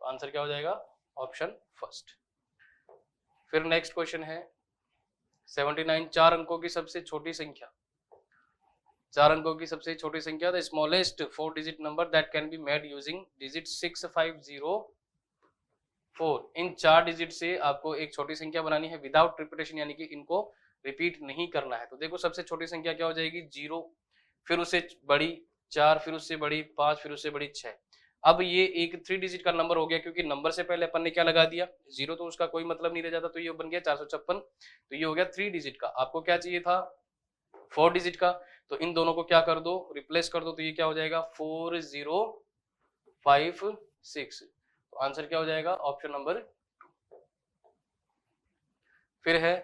तो आंसर क्या हो जाएगा ऑप्शन फर्स्ट। फिर नेक्स्ट क्वेश्चन है 79 4 अंकों की सबसे छोटी संख्या, 4 अंकों की सबसे छोटी संख्या, the smallest 4 digit number that can be made using digit 6504। In 4 digit से आपको एक छोटी संख्या बनानी है विदाउट रिपीटेशन, यानी कि इनको रिपीट नहीं करना है। तो देखो सबसे छोटी संख्या क्या हो जाएगी 0, फिर उससे बड़ी 4, फिर उससे बड़ी 5, फिर उससे बड़ी 6। अब ये एक 3 डिजिट का नंबर हो गया, क्योंकि नंबर से पहले अपन ने क्या लगा दिया 0, तो उसका कोई मतलब नहीं रह जाता, तो ये बन गया 456। तो ये हो गया 3 डिजिट का। आपको क्या चाहिए था 4 डिजिट का, तो इन दोनों को क्या कर दो, रिप्लेस कर दो, तो ये क्या हो जाएगा 4056। तो आंसर क्या हो जाएगा ऑप्शन नंबर 2। फिर है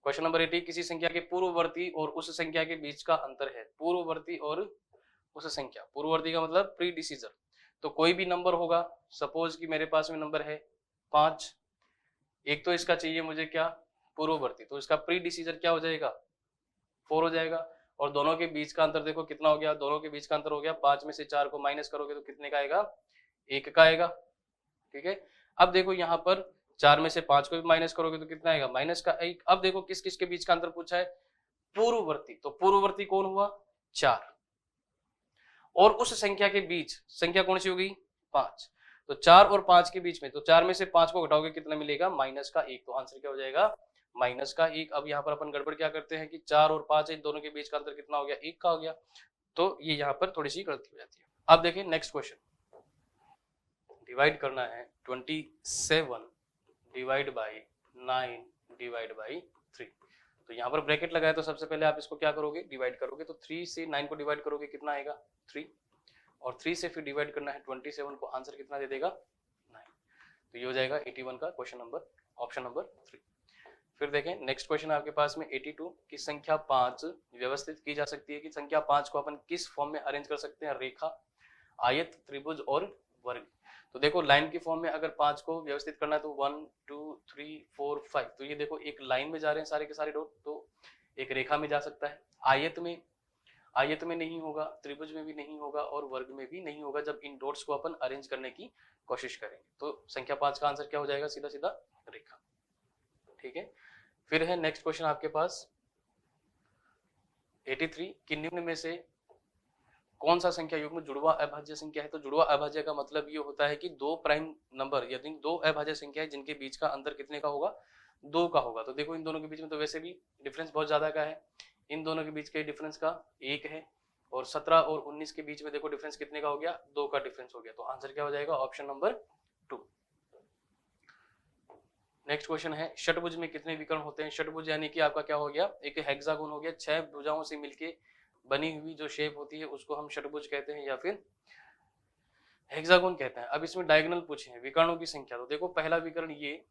क्वेश्चन नंबर 80, किसी संख्या के पूर्ववर्ती और उस संख्या के बीच का अंतर है। पूर्ववर्ती और उस संख्या, पूर्ववर्ती का मतलब प्रीडिसीजर। तो कोई भी नंबर होगा, सपोज कि मेरे पास में नंबर है 5, एक तो इसका चाहिए मुझे क्या पूर्ववर्ती, तो इसका प्रीडिसीजर क्या हो जाएगा 4 हो जाएगा। और दोनों के बीच का अंतर देखो कितना हो गया, दोनों के बीच का अंतर हो गया 5 में से 4 को माइनस करोगे तो कितने का आएगा 1 का आएगा। ठीक है, अब देखो यहाँ पर 4 में से 5 को भी माइनस करोगे तो कितना आएगा माइनस का 1। अब देखो किस किस के बीच का अंतर पूछा है पूर्ववर्ती, तो पूर्ववर्ती कौन हुआ 4, और उस संख्या के बीच संख्या कौन सी होगी 5, तो 4 और 5 के बीच में, तो 4 में से 5 को घटाओगे कितना मिलेगा माइनस का 1। तो आंसर क्या हो जाएगा माइनस का 1। अब यहाँ पर अपन गड़बड़ क्या करते हैं कि 4 और 5 इन दोनों के बीच का अंतर कितना हो गया 1 का हो गया, तो ये यहाँ पर थोड़ी सी गलती हो जाती है। अब देखिए नेक्स्ट क्वेश्चन, डिवाइड करना है 27 डिवाइड बाई 9 डिवाइड बाई 3। तो यहाँ पर ब्रैकेट लगाया, तो सबसे पहले आप इसको क्या करोगे डिवाइड करोगे, तो 3 से 9 को डिवाइड करोगे कितना आएगा 3, और 3 से फिर डिवाइड करना है 27 को, आंसर कितना दे देगा 9। तो ये हो जाएगा 81 का क्वेश्चन नंबर ऑप्शन नंबर 3। फिर देखें नेक्स्ट क्वेश्चन आपके पास में 82 की संख्या 5 व्यवस्थित की जा सकती है कि संख्या 5 को अपन किस फॉर्म में अरेंज कर सकते हैं, रेखा, आयत, त्रिभुज और वर्ग। तो देखो लाइन की फॉर्म में अगर 5 को व्यवस्थित करना है तो 1 2 3 4 5, तो ये देखो एक लाइन में जा रहे हैं सारे के सारे डॉट, तो एक रेखा में जा सकता है। आयत में नहीं होगा, त्रिभुज में भी नहीं होगा और वर्ग में भी नहीं होगा जब इन डॉट्स को अपन अरेंज करने की कोशिश करेंगे। तो संख्या 5 का आंसर क्या हो जाएगा सीधा सीधा रेखा। ठीक है, फिर है नेक्स्ट क्वेश्चन आपके पास 83 कि निम्न में से कौन सा संख्या युग्म जुड़वा अभाज्य संख्या है। तो जुड़वा अभाज्य का मतलब ये होता है कि 2 प्राइम नंबर यदि 2 अभाज्य संख्या है जिनके बीच का अंतर कितने का होगा 2 का होगा। तो देखो इन दोनों के बीच में तो वैसे भी डिफरेंस बहुत ज्यादा का है, इन दोनों के बीच के डिफरेंस का 1 है, और 17 और 19 के बीच में देखो डिफरेंस कितने का हो गया 2 का डिफरेंस हो गया। तो आंसर क्या हो जाएगा ऑप्शन नंबर 2। नेक्स्ट क्वेश्चन है षटभुज में कितने विकर्ण होते हैं। षटभुज यानी कि आपका क्या हो गया एक हेक्सागोन हो गया, 6 भुजाओं से मिलके बनी हुई जो शेप होती है उसको हम षटभुज कहते हैं या फिर हेक्सागोन कहते हैं। अब इसमें डायगोनल पूछे हैं विकर्णों की संख्या, तो देखो पहला विकर्ण ये,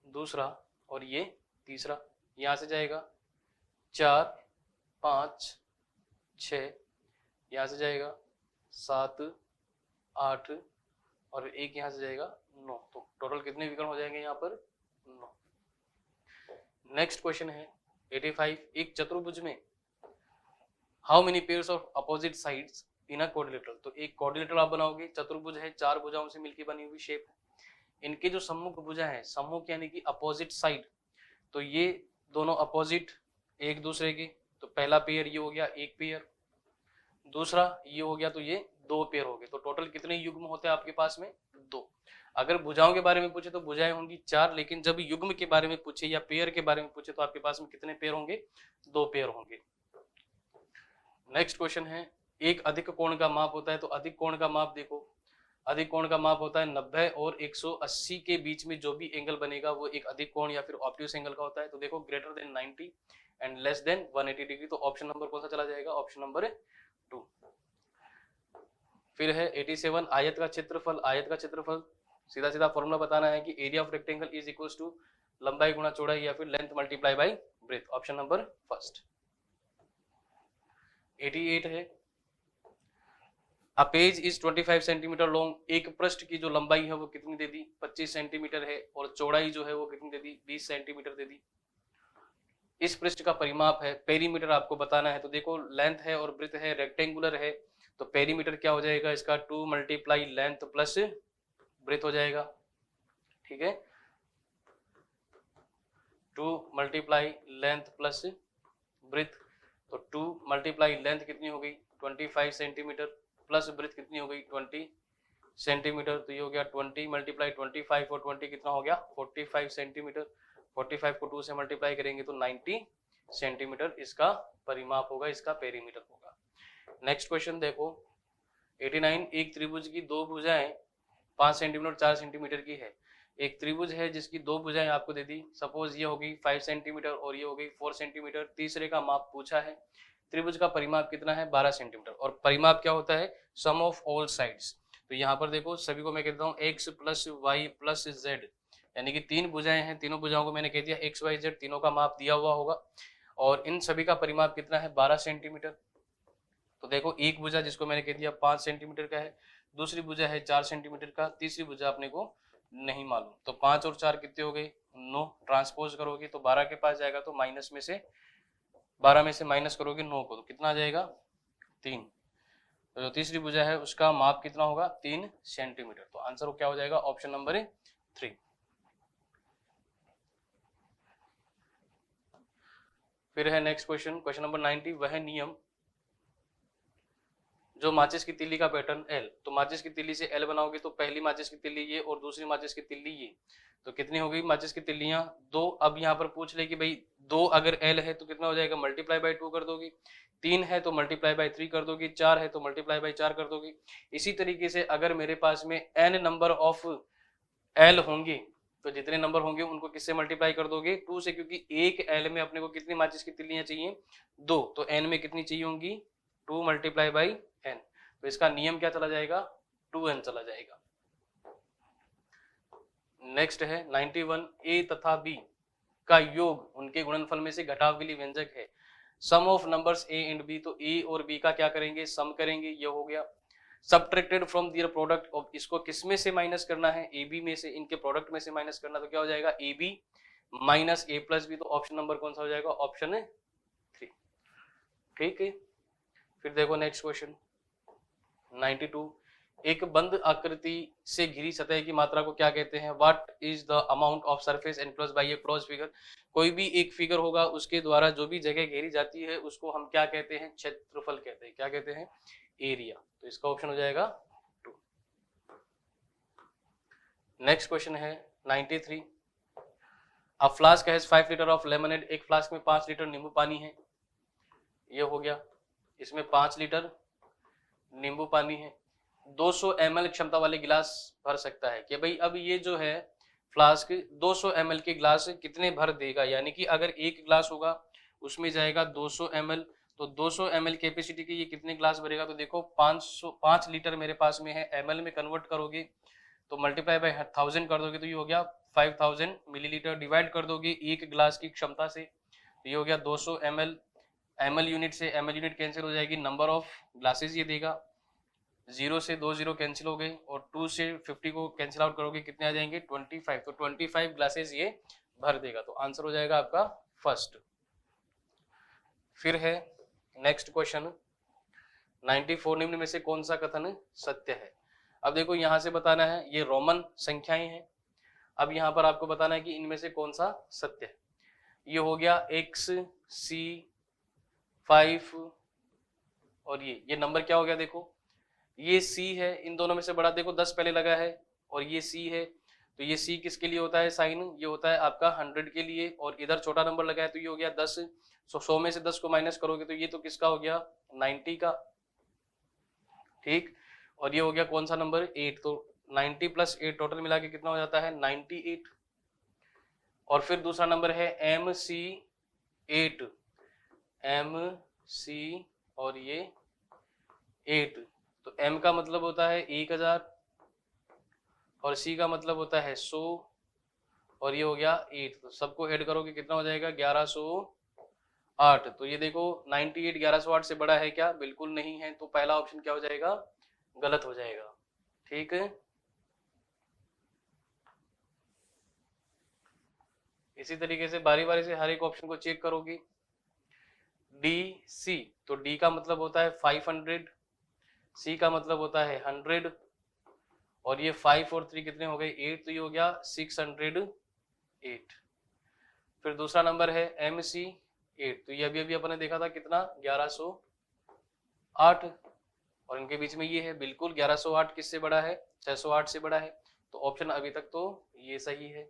दूसरा और ये तीसरा, यहां से जाएगा 4 5 6, यहां से जाएगा 7 8 और एक यहां से जाएगा 9, तो टोटल कितने विकर्ण हो जाएंगे यहाँ पर 9। नेक्स्ट क्वेश्चन है 85 एक चतुर्भुज में how many pairs of opposite sides in a quadrilateral. तो एक क्वाड्रिलेटरल आप बनाओगे, चतुर्भुज है, 4 भुजाओं से मिलकर बनी हुई शेप है, इनके जो सम्मुख भुजा है, सम्मुख यानी कि अपोजिट साइड, तो ये दोनों अपोजिट एक दूसरे के, तो पहला पेयर ये हो गया एक पेयर, दूसरा ये हो गया तो ये 2 पेयर हो गए। तो टोटल कितने युग्म होते हैं आपके पास में 2। अगर भुजाओं के बारे में पूछे तो भुजाएं होंगी 4, लेकिन जब युग्म के बारे में पूछे या पेयर के बारे में पूछे तो आपके पास में कितने पेयर होंगे 2 पेयर होंगे। नेक्स्ट क्वेश्चन है एक अधिक कोण का माप होता है। तो अधिक कोण का माप देखो, अधिक कोण का माप होता है 90 और 180 के बीच में जो भी एंगल बनेगा वो एक अधिक कोण या फिर ऑब्ट्यूस एंगल का होता है। तो देखो greater than 90 and less than 180 degree, तो ऑप्शन नंबर कौन सा चला जाएगा ऑप्शन नंबर 2। फिर है 87 आयत का क्षेत्रफल। आयत का क्षेत्रफल सीधा सीधा फॉर्मूला बताना है कि area of rectangle is equals to लंबाई गुणा चौड़ाई या फिर length multiply by breadth, option number first. 88 है a page is 25 centimetre long. एक पृष्ठ की जो लंबाई है वो कितनी दे दी 25 सेंटीमीटर है, और चौड़ाई जो है वो कितनी दे दी 20 सेंटीमीटर दे दी। इस पृष्ठ का परिमाप है, पेरीमीटर आपको बताना है। तो देखो लेंथ है और ब्रेथ है, रेक्टेंगुलर है, तो पेरीमीटर क्या हो जाएगा इसका 2 मल्टीप्लाई लेंथ प्लस ब्रेथ हो जाएगा। ठीक है, 2 मल्टीप्लाई लेंथ प्लस ब्रेथ, तो 2 मल्टीप्लाई लेंथ कितनी हो गई 25 सेंटीमीटर प्लस ब्रेथ कितनी हो गई 20 सेंटीमीटर, तो ये हो गया 20 मल्टीप्लाई 25 और 20 कितना हो गया 45 सेंटीमीटर। 45 को 2 से मल्टीप्लाई करेंगे तो 90 सेंटीमीटर इसका परिमाप होगा, इसका पेरीमीटर होगा। नेक्स्ट क्वेश्चन देखो 89, एक त्रिभुज की दो भुजाएं 5 सेंटीमीटर 4 सेंटीमीटर की है। एक त्रिभुज है जिसकी दो भुजाएं आपको दे दी, सपोज ये हो गई 5 सेंटीमीटर और ये हो गई 4 सेंटीमीटर। तीसरे का माप पूछा है, त्रिभुज का परिमाप कितना है 12 सेंटीमीटर, और परिमाप क्या होता है सम ऑफ ऑल साइड्स। तो यहाँ पर देखो सभी को मैं कहता हूँ x plus Y plus Z, यानी कि 3 भुजाएं हैं, तीनों भुजाओं को मैंने कह दिया x y z, तीनों का माप दिया हुआ होगा और इन सभी का परिमाप कितना है 12 सेंटीमीटर। तो देखो एक भुजा जिसको मैंने कह दिया 5 सेंटीमीटर का है, दूसरी भुजा है 4 सेंटीमीटर का, तीसरी भुजा अपने को नहीं मालूम। तो 5 और 4 कितने हो गए 9, ट्रांसपोज करोगे तो 12 के पास जाएगा, तो माइनस में से 12 में से माइनस करोगे 9 को तो कितना आ जाएगा 3। तो जो तीसरी भुजा है उसका माप कितना होगा 3 सेंटीमीटर। तो आंसर क्या हो जाएगा ऑप्शन नंबर 3। फिर है नेक्स्ट क्वेश्चन, क्वेश्चन नंबर 90, वह नियम जो माचिस की तिल्ली का पैटर्न L, तो माचिस की तिल्ली से L बनाओगे तो पहली माचिस की तिल्ली ये और दूसरी माचिस की तिल्ली ये, तो कितनी हो गई माचिस की तिल्लियां 2। अब यहाँ पर पूछ ले कि भाई 2 अगर L है तो कितना हो जाएगा मल्टीप्लाई बाई 2 कर दोगी, 3 है तो मल्टीप्लाई बाई 3 कर दोगी, 4 है तो मल्टीप्लाई बाई 4 कर दोगी। इसी तरीके से अगर मेरे पास में n नंबर ऑफ L होंगे तो जितने नंबर होंगे उनको किससे मल्टीप्लाई कर दोगे 2 से, क्योंकि एक L में अपने को कितनी माचिस की तिल्लियां चाहिए 2, तो n में कितनी चाहिए होंगी 2 मल्टीप्लाई बाई n। तो इसका नियम क्या चला जाएगा 2n चला जाएगा। नेक्स्ट है 91, a तथा b का योग उनके गुणनफल में से घटाव के लिए व्यंजक है। Sum of numbers a and b, तो a और b का क्या करेंगे सम करेंगे, ये हो गया। सबट्रैक्टेड फ्रॉम देयर प्रोडक्ट, और इसको किस में से माइनस करना है ए बी में से, इनके प्रोडक्ट में से माइनस करना, तो क्या हो जाएगा A B minus A plus B. तो ऑप्शन नंबर कौन सा हो जाएगा ऑप्शन 3। ठीक है, फिर देखो नेक्स्ट क्वेश्चन 92, एक बंद आकृति से घिरी सतह की मात्रा को क्या कहते हैं। What is the amount of surface enclosed bye a closed figure. कोई भी एक फिगर होगा उसके द्वारा जो भी जगह घेरी जाती है उसको हम क्या कहते हैं क्षेत्रफल कहते हैं, क्या कहते हैं एरिया। तो इसका ऑप्शन हो जाएगा 2। नेक्स्ट क्वेश्चन है 93, a flask has 5 litre of lemonade, एक फ्लास्क में 5 लीटर नींबू पानी है, ये हो गया। इसमें 5 लीटर नींबू पानी है, 200 ml क्षमता वाले गिलास भर सकता है कि भाई अब ये जो है फ्लास्क 200 ml के गिलास कितने भर देगा, यानी कि अगर एक गिलास होगा उसमें जाएगा 200 ml, तो 200 ml कैपेसिटी के ये कितने गिलास भरेगा। तो देखो 5 लीटर मेरे पास में है, ml में कन्वर्ट करोगे तो मल्टीप्लाई बाय 1000 कर दोगे तो ये हो गया 5000 मिलीलीटर, डिवाइड कर दोगे एक गिलास की क्षमता से तो ये हो गया 200 ml। ml यूनिट से ml यूनिट कैंसिल हो जाएगी, नंबर ऑफ ग्लासेस ये देगा, 0 से 2 0 कैंसिल हो गए और 2 से 50 को कैंसिल आउट करोगे कितने आ जाएंगे 25, तो 25 ग्लासेस ये भर देगा। तो आंसर हो जाएगा आपका फर्स्ट। फिर है नेक्स्ट क्वेश्चन 94, निम्न में से कौन सा कथन सत्य है। अब देखो यहां से बताना है, ये रोमन संख्याएं हैं, अब यहां पर आपको बताना है कि इनमें से कौन सा सत्य है। ये हो गया x c 5 और ये नंबर क्या हो गया, देखो ये c है, इन दोनों में से बड़ा देखो 10 पहले लगा है और ये c है, तो ये c किसके लिए होता है साइन, ये होता है आपका 100 के लिए, और इधर छोटा नंबर लगा है तो ये हो गया 10। 100 में से 10 को माइनस करोगे तो ये तो किसका हो गया 90 का, ठीक। और ये हो गया कौन सा नंबर 8, तो 90 प्लस 8 टोटल मिला के कितना हो जाता है 98। और फिर दूसरा नंबर है MC8, MC और ये 8, तो M का मतलब होता है 1000 और C का मतलब होता है 100 और ये हो गया 8, तो सबको ऐड करोगे कितना हो जाएगा 1108। तो ये देखो 98 1108 से बड़ा है क्या, बिल्कुल नहीं है, तो पहला ऑप्शन क्या हो जाएगा गलत हो जाएगा, ठीक है। इसी तरीके से बारी बारी से हर एक ऑप्शन को चेक करोगे। DC, तो D का मतलब होता है 500, C का मतलब होता है 100 और ये 5 और 3 कितने हो गए 8, तो ये हो गया 608। फिर दूसरा नंबर है MC8, तो ये अभी अपन ने देखा था कितना 1108, और इनके बीच में ये है बिल्कुल 1108 किससे बड़ा है 608 से बड़ा है, तो ऑप्शन अभी तक तो ये सही है।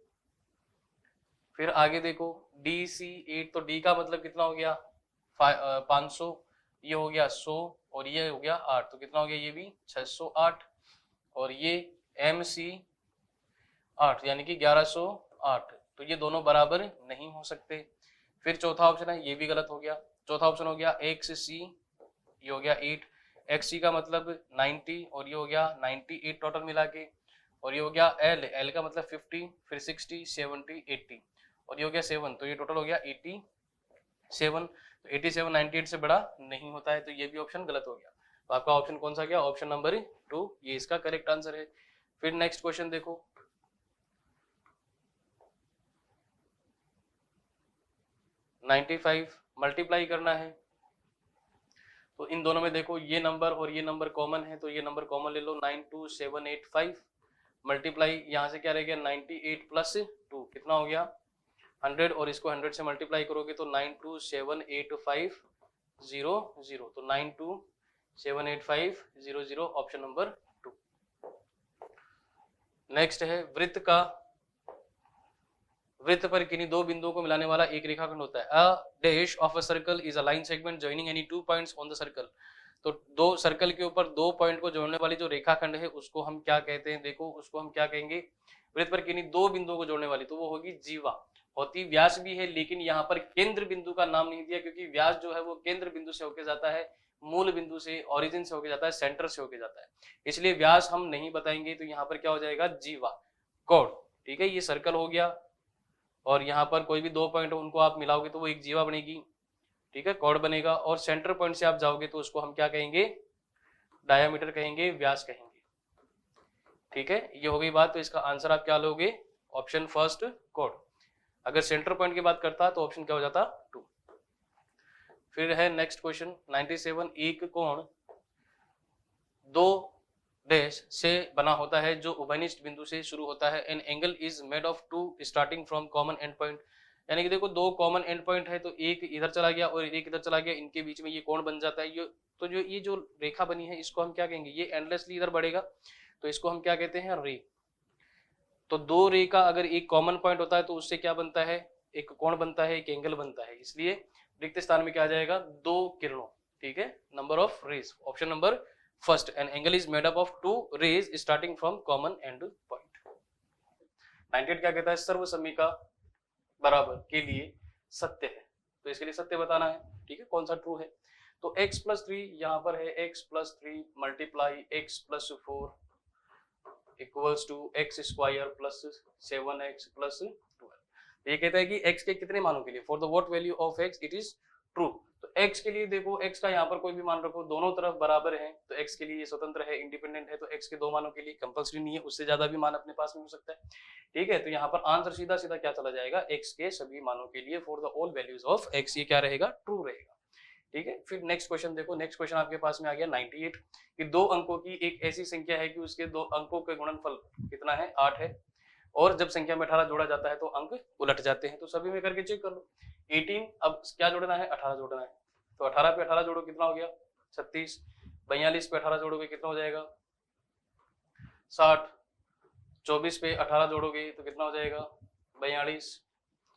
फिर आगे देखो DC8, तो D का मतलब कितना हो गया 500, ये हो गया 100 और ये हो गया 8, तो कितना हो गया ये भी 608, और ये MC8 यानी कि 1108, तो ये दोनों बराबर नहीं हो सकते। फिर चौथा ऑप्शन है ये भी गलत हो गया। चौथा ऑप्शन हो गया XC, ये हो गया 8, XC का मतलब 90 और ये हो गया 98 टोटल मिला के, और ये हो गया L का मतलब 50, फिर 60, 70, 80 और ये हो गया 7, तो ये टोटल हो गया 87, तो 87 98 से बड़ा नहीं होता है, तो ये भी ऑप्शन गलत हो गया। तो आपका ऑप्शन कौन सा गया, ऑप्शन नंबर 2, ये इसका करेक्ट आंसर है। फिर नेक्स्ट क्वेश्चन देखो, 95 मल्टीप्लाई करना है, तो इन दोनों में देखो ये नंबर और ये नंबर कॉमन है, तो ये नंबर कॉमन ले लो 92785, मल्टीप्लाई यहाँ से क्या रह गया 98 प्लस 2 कितना हो गया 100, और इसको 100 से मल्टीप्लाई करोगे तो 927850, तो 927850 ऑप्शन नंबर 2। नेक्स्ट है वृत्त पर किन्हीं दो बिंदुओं को मिलाने वाला एक रेखाखंड होता है। A dash of a circle is a line segment joining any 2 points on the circle, तो दो सर्कल के ऊपर 2 पॉइंट को जोड़ने वाली जो रेखाखंड है उसको हम क्या कहते हैं, देखो उसको हम क्या कहेंगे, वृत्त पर किन्हीं दो बिंदुओं को जोड़ने वाली, तो वो होगी जीवा। होती व्यास भी है, लेकिन यहाँ पर केंद्र बिंदु का नाम नहीं दिया, क्योंकि व्यास जो है वो केंद्र बिंदु से होके जाता है, मूल बिंदु से, ओरिजिन से होके जाता है, सेंटर से होके जाता है, इसलिए व्यास हम नहीं बताएंगे। तो यहाँ पर क्या हो जाएगा जीवा, कोण, ठीक है, ये सर्कल हो गया, और यहाँ पर कोई भी 2 पॉइंट उनको आप मिलाओगे तो वो एक जीवा बनेगी, ठीक है, कोण बनेगा, और सेंटर पॉइंट से आप जाओगे तो उसको हम क्या कहेंगे, डायामीटर कहेंगे, व्यास कहेंगे, ठीक है, ये हो गई बात। तो इसका आंसर आप क्या लोगे, ऑप्शन फर्स्ट कोण। अगर सेंटर पॉइंट की बात करता तो ऑप्शन क्या हो जाता 2। फिर है नेक्स्ट क्वेश्चन 97, एक कोण 2 डैश से बना होता है जो उभयनिष्ठ बिंदु से शुरू होता है, N angle is made of 2 starting from common end point, यानी कि देखो 2 कॉमन एंड पॉइंट है, तो एक इधर चला गया और एक इधर चला गया, इनके बीच में ये कोण बन जाता है। ये तो जो ये जो रेखा बनी है इसको हम क्या कहेंगे, ये एंडलेसली इधर बढ़ेगा, तो इसको हम क्या कहते हैं, रे। तो 2 रे का अगर एक कॉमन पॉइंट होता है तो उससे क्या बनता है, एक कोण बनता है, एक एंगल बनता है, इसलिए रिक्त स्थान में क्या आ जाएगा 2 किरणों, ठीक है, number of rays, option number first, an angle is made up of 2 rays starting from common end point. 98 क्या कहता है, सर्वसम्मी का बराबर के लिए सत्य है, तो इसके लिए सत्य बताना है, ठीक है, कौन सा ट्रू है। तो x+3 यहाँ पर है, x+3 multiply x+4 equals to x² plus 7x plus 12। ये कहता है कि x के कितने मानों के लिए, for the what value of x it is true, तो x के लिए देखो x का यहाँ पर कोई भी मान रखो, दोनों तरफ बराबर है, तो x के लिए ये स्वतंत्र है, इंडिपेंडेंट है, तो x के 2 मानों के लिए कंपल्सरी नहीं है, उससे ज्यादा भी मान अपने पास में हो सकता है, ठीक है। तो यहाँ पर आंसर सीधा सीधा क्या चला जाएगा, x के सभी मानों के लिए for the all values of x, ये क्या रहेगा, ट्रू रहेगा, ठीक है। फिर नेक्स्ट क्वेश्चन देखो, नेक्स्ट क्वेश्चन आपके पास में आ गया 98 कि 2 अंकों की एक ऐसी संख्या है कि उसके 2 अंकों के गुणनफल कितना है, 8 है, और जब संख्या में 18 जोड़ा जाता है तो अंक उलट जाते हैं, तो सभी में करके चेक कर लो। 18, अब क्या जोड़ना है, 18 जोड़ना है, तो 18 पे 18 जोड़ो कितना हो गया 36, 42 पे 18 जोड़ोगे कितना हो जाएगा 60, 24 पे 18 जोड़ोगे तो कितना हो जाएगा 42,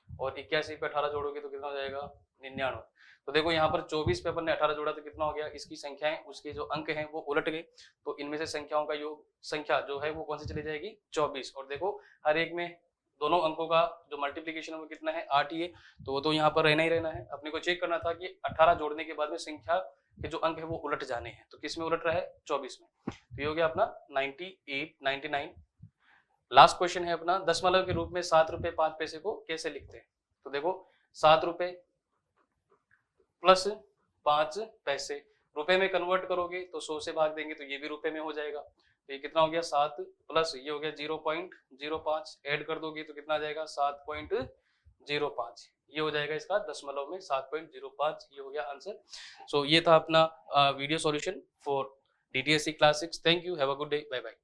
और 81 पे 18 जोड़ोगे तो कितना हो जाएगा 99। तो देखो यहाँ पर 24 पे अपन ने 18 जोड़ा तो कितना हो गया, इसकी संख्याएं, उसके जो अंक हैं वो उलट गए, तो इनमें से संख्याओं का योग, संख्या जो है वो कौन सी चली जाएगी 24, और देखो हर एक में दोनों अंकों का जो मल्टीप्लीकेशन है वो कितना है 8 ही है, तो वो तो यहाँ पर रहना ही रहना है। अपने को चेक करना था कि 18 जोड़ने के बाद में संख्या के जो अंक है वो उलट जाने हैं, तो किस में उलट रहा है 24 में, तो ये हो गया अपना 98 99। लास्ट क्वेश्चन है अपना, दशमलव के रूप में 7 रुपए 5 पैसे को कैसे लिखते हैं, तो देखो 7 रुपए प्लस 5 पैसे, रुपए में कन्वर्ट करोगे तो 100 से भाग देंगे तो ये भी रुपए में हो जाएगा, तो ये कितना हो गया 7 प्लस ये हो गया 0.05, ऐड कर दोगे तो कितना आ जाएगा 7.05, ये हो जाएगा इसका दशमलव में 7.05, ये हो गया आंसर। सो ये था अपना video solution for DTSC class 6। Thank you, have a good day, bye bye.